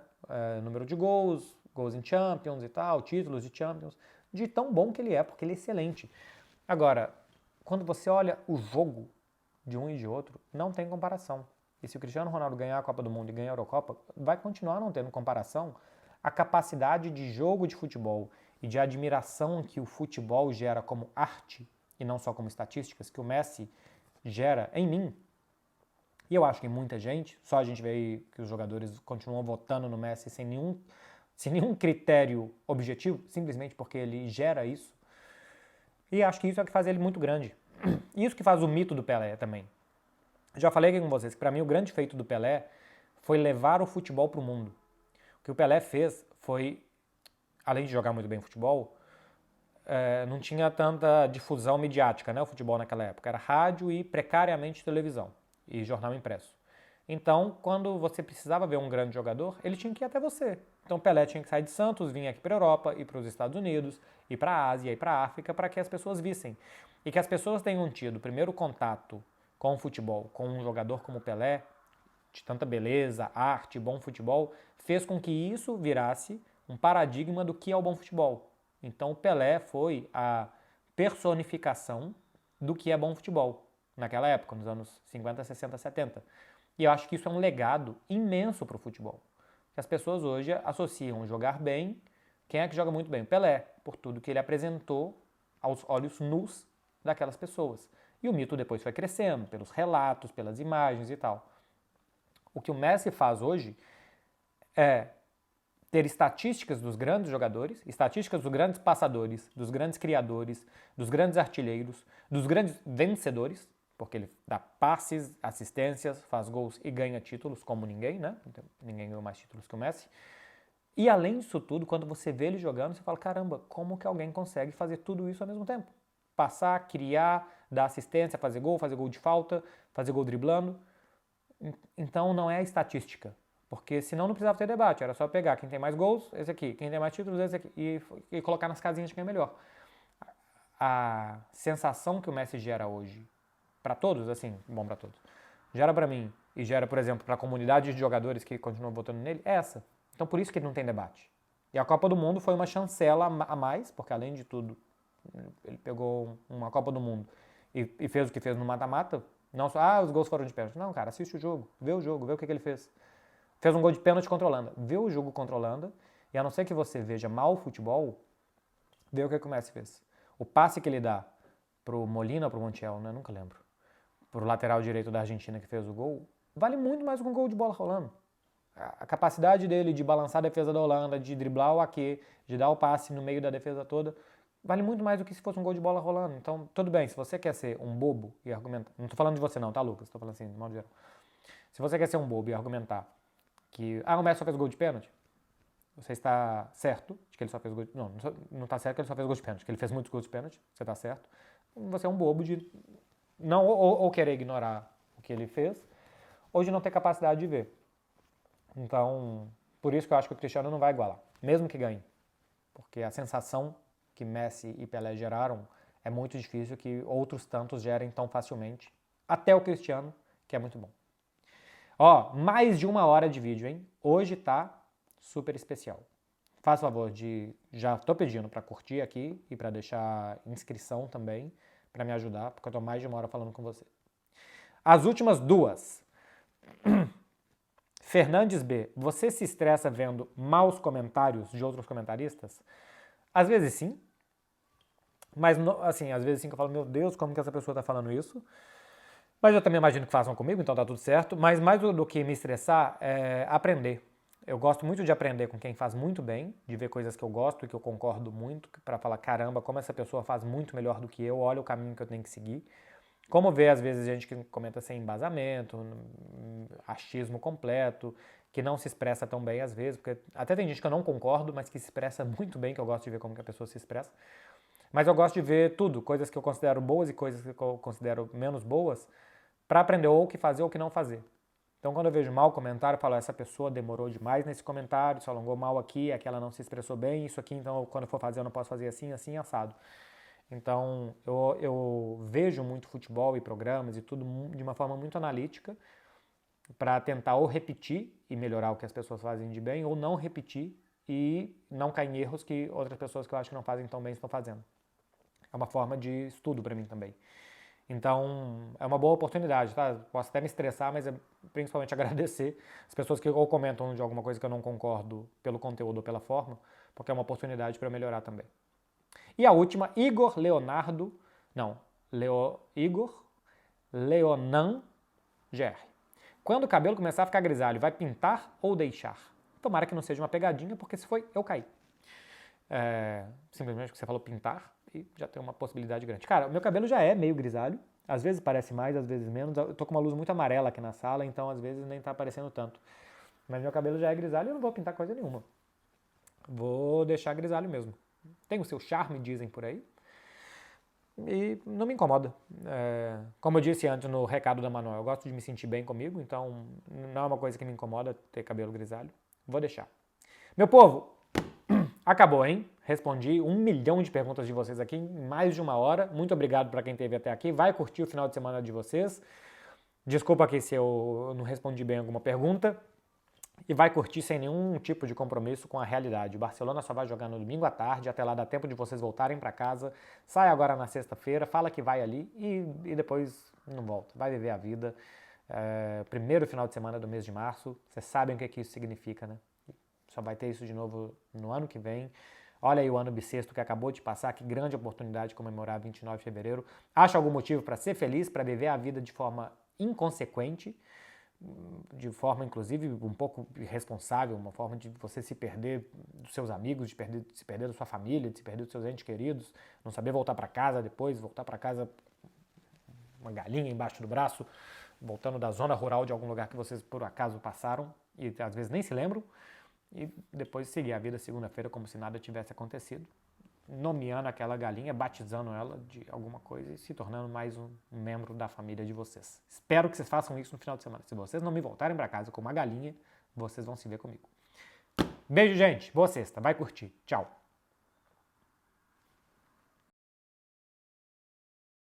Número de gols em Champions e tal, títulos de Champions, de tão bom que ele é, porque ele é excelente. Agora, quando você olha o jogo de um e de outro, não tem comparação. E se o Cristiano Ronaldo ganhar a Copa do Mundo e ganhar a Eurocopa, vai continuar não tendo comparação a capacidade de jogo de futebol e de admiração que o futebol gera como arte e não só como estatísticas, que o Messi gera em mim. E eu acho que muita gente, só a gente vê aí que os jogadores continuam votando no Messi sem nenhum critério objetivo, simplesmente porque ele gera isso. E acho que isso é o que faz ele muito grande. Isso que faz o mito do Pelé também. Já falei aqui com vocês que para mim o grande feito do Pelé foi levar o futebol para o mundo. O que o Pelé fez foi, além de jogar muito bem futebol, não tinha tanta difusão midiática, né, o futebol naquela época. Era rádio e precariamente televisão e jornal impresso. Então, quando você precisava ver um grande jogador, ele tinha que ir até você. Então, Pelé tinha que sair de Santos, vir aqui para a Europa, ir para os Estados Unidos, ir para a Ásia, ir para a África, para que as pessoas vissem. E que as pessoas tenham tido o primeiro contato com o futebol, com um jogador como Pelé, de tanta beleza, arte, bom futebol, fez com que isso virasse um paradigma do que é o bom futebol. Então, o Pelé foi a personificação do que é bom futebol naquela época, nos anos 50, 60, 70. E eu acho que isso é um legado imenso para o futebol. Que as pessoas hoje associam jogar bem. Quem é que joga muito bem? Pelé, por tudo que ele apresentou aos olhos nus daquelas pessoas. E o mito depois foi crescendo, pelos relatos, pelas imagens e tal. O que o Messi faz hoje é ter estatísticas dos grandes jogadores, estatísticas dos grandes passadores, dos grandes criadores, dos grandes artilheiros, dos grandes vencedores, porque ele dá passes, assistências, faz gols e ganha títulos como ninguém, né? Ninguém ganhou mais títulos que o Messi. E além disso tudo, quando você vê ele jogando, você fala, caramba, como que alguém consegue fazer tudo isso ao mesmo tempo? Passar, criar, dar assistência, fazer gol de falta, fazer gol driblando. Então não é a estatística, porque senão não precisava ter debate, era só pegar quem tem mais gols, esse aqui, quem tem mais títulos, esse aqui, e colocar nas casinhas de quem é melhor. a sensação que o Messi gera hoje, para todos, assim, bom para todos, gera para mim e gera, por exemplo, para a comunidade de jogadores que continuam votando nele, é essa. Então por isso que ele não tem debate. E a Copa do Mundo foi uma chancela a mais, porque além de tudo, ele pegou uma Copa do Mundo e fez o que fez no mata-mata. Não só, os gols foram de pênalti. Não, cara, assiste o jogo, vê o que ele fez. Fez um gol de pênalti contra a Holanda. Vê o jogo contra a Holanda, e a não ser que você veja mal o futebol, vê o que o Messi fez. O passe que ele dá pro Molina ou pro Montiel, né? Nunca lembro. Pro lateral direito da Argentina que fez o gol, vale muito mais do que um gol de bola rolando. A capacidade dele de balançar a defesa da Holanda, de driblar o Ake, de dar o passe no meio da defesa toda, vale muito mais do que se fosse um gol de bola rolando. Então, tudo bem, se você quer ser um bobo e argumentar... Não tô falando de você não, tá, Lucas? Tô falando assim, de modo geral. Se você quer ser um bobo e argumentar que... o Messi só fez gol de pênalti, você está certo de que ele só fez gol de... Não está certo que ele só fez gol de pênalti, que ele fez muitos gols de pênalti, você está certo. Você é um bobo de não ou querer ignorar o que ele fez, ou de não ter capacidade de ver. Então, por isso que eu acho que o Cristiano não vai igualar, mesmo que ganhe. Porque a sensação que Messi e Pelé geraram é muito difícil que outros tantos gerem tão facilmente. Até o Cristiano, que é muito bom. Ó, mais de 1 hora de vídeo, hein? Hoje tá super especial. Faça o favor de... Já tô pedindo para curtir aqui e para deixar inscrição também, para me ajudar, porque eu tô mais de 1 hora falando com você. As últimas 2. Fernandes B, você se estressa vendo maus comentários de outros comentaristas? Às vezes sim, mas assim, às vezes sim que eu falo, meu Deus, como que essa pessoa tá falando isso? Mas eu também imagino que façam comigo, então tá tudo certo. Mas mais do que me estressar, é aprender. Eu gosto muito de aprender com quem faz muito bem, de ver coisas que eu gosto e que eu concordo muito, para falar, caramba, como essa pessoa faz muito melhor do que eu, olha o caminho que eu tenho que seguir. Como ver, às vezes, gente que comenta sem embasamento, achismo completo, que não se expressa tão bem às vezes, porque até tem gente que eu não concordo, mas que se expressa muito bem, que eu gosto de ver como que a pessoa se expressa. Mas eu gosto de ver tudo, coisas que eu considero boas e coisas que eu considero menos boas, para aprender ou o que fazer ou o que não fazer. Então, quando eu vejo mal comentário, eu falo, essa pessoa demorou demais nesse comentário, se alongou mal aqui, aquela não se expressou bem, isso aqui, então, quando eu for fazer, eu não posso fazer assim, assim, assado. Então, eu vejo muito futebol e programas e tudo de uma forma muito analítica para tentar ou repetir e melhorar o que as pessoas fazem de bem, ou não repetir e não cair em erros que outras pessoas que eu acho que não fazem tão bem estão fazendo. É uma forma de estudo para mim também. Então, é uma boa oportunidade, tá? Posso até me estressar, mas é principalmente agradecer as pessoas que ou comentam de alguma coisa que eu não concordo pelo conteúdo ou pela forma, porque é uma oportunidade para eu melhorar também. E a última, Igor Leonan GR. Quando o cabelo começar a ficar grisalho, vai pintar ou deixar? Tomara que não seja uma pegadinha, porque se foi, eu caí. Simplesmente porque você falou pintar e já tem uma possibilidade grande. Cara, o meu cabelo já é meio grisalho, às vezes parece mais, às vezes menos. Eu tô com uma luz muito amarela aqui na sala, então às vezes nem tá aparecendo tanto. Mas meu cabelo já é grisalho e eu não vou pintar coisa nenhuma. Vou deixar grisalho mesmo. Tem o seu charme, dizem por aí. E não me incomoda. Como eu disse antes no recado da Manuel, eu gosto de me sentir bem comigo, então não é uma coisa que me incomoda ter cabelo grisalho. Vou deixar. Meu povo, acabou, hein? Respondi 1 milhão de perguntas de vocês aqui em mais de 1 hora. Muito obrigado para quem esteve até aqui. Vai curtir o final de semana de vocês. Desculpa aqui se eu não respondi bem alguma pergunta. E vai curtir sem nenhum tipo de compromisso com a realidade. O Barcelona só vai jogar no domingo à tarde, até lá dá tempo de vocês voltarem para casa. Sai agora na sexta-feira, fala que vai ali e depois não volta. Vai viver a vida. Primeiro final de semana do mês de março. Vocês sabem o que isso significa, né? Só vai ter isso de novo no ano que vem. Olha aí o ano bissexto que acabou de passar, que grande oportunidade de comemorar 29 de fevereiro. Acho algum motivo para ser feliz, para viver a vida de forma inconsequente, de forma, inclusive, um pouco irresponsável, uma forma de você se perder dos seus amigos, de se perder da sua família, de se perder dos seus entes queridos, não saber voltar para casa depois, voltar para casa uma galinha embaixo do braço, voltando da zona rural de algum lugar que vocês por acaso passaram e às vezes nem se lembram, e depois seguir a vida segunda-feira como se nada tivesse acontecido, nomeando aquela galinha, batizando ela de alguma coisa e se tornando mais um membro da família de vocês. Espero que vocês façam isso no final de semana. Se vocês não me voltarem para casa com uma galinha, vocês vão se ver comigo. Beijo, gente. Boa sexta. Vai curtir. Tchau.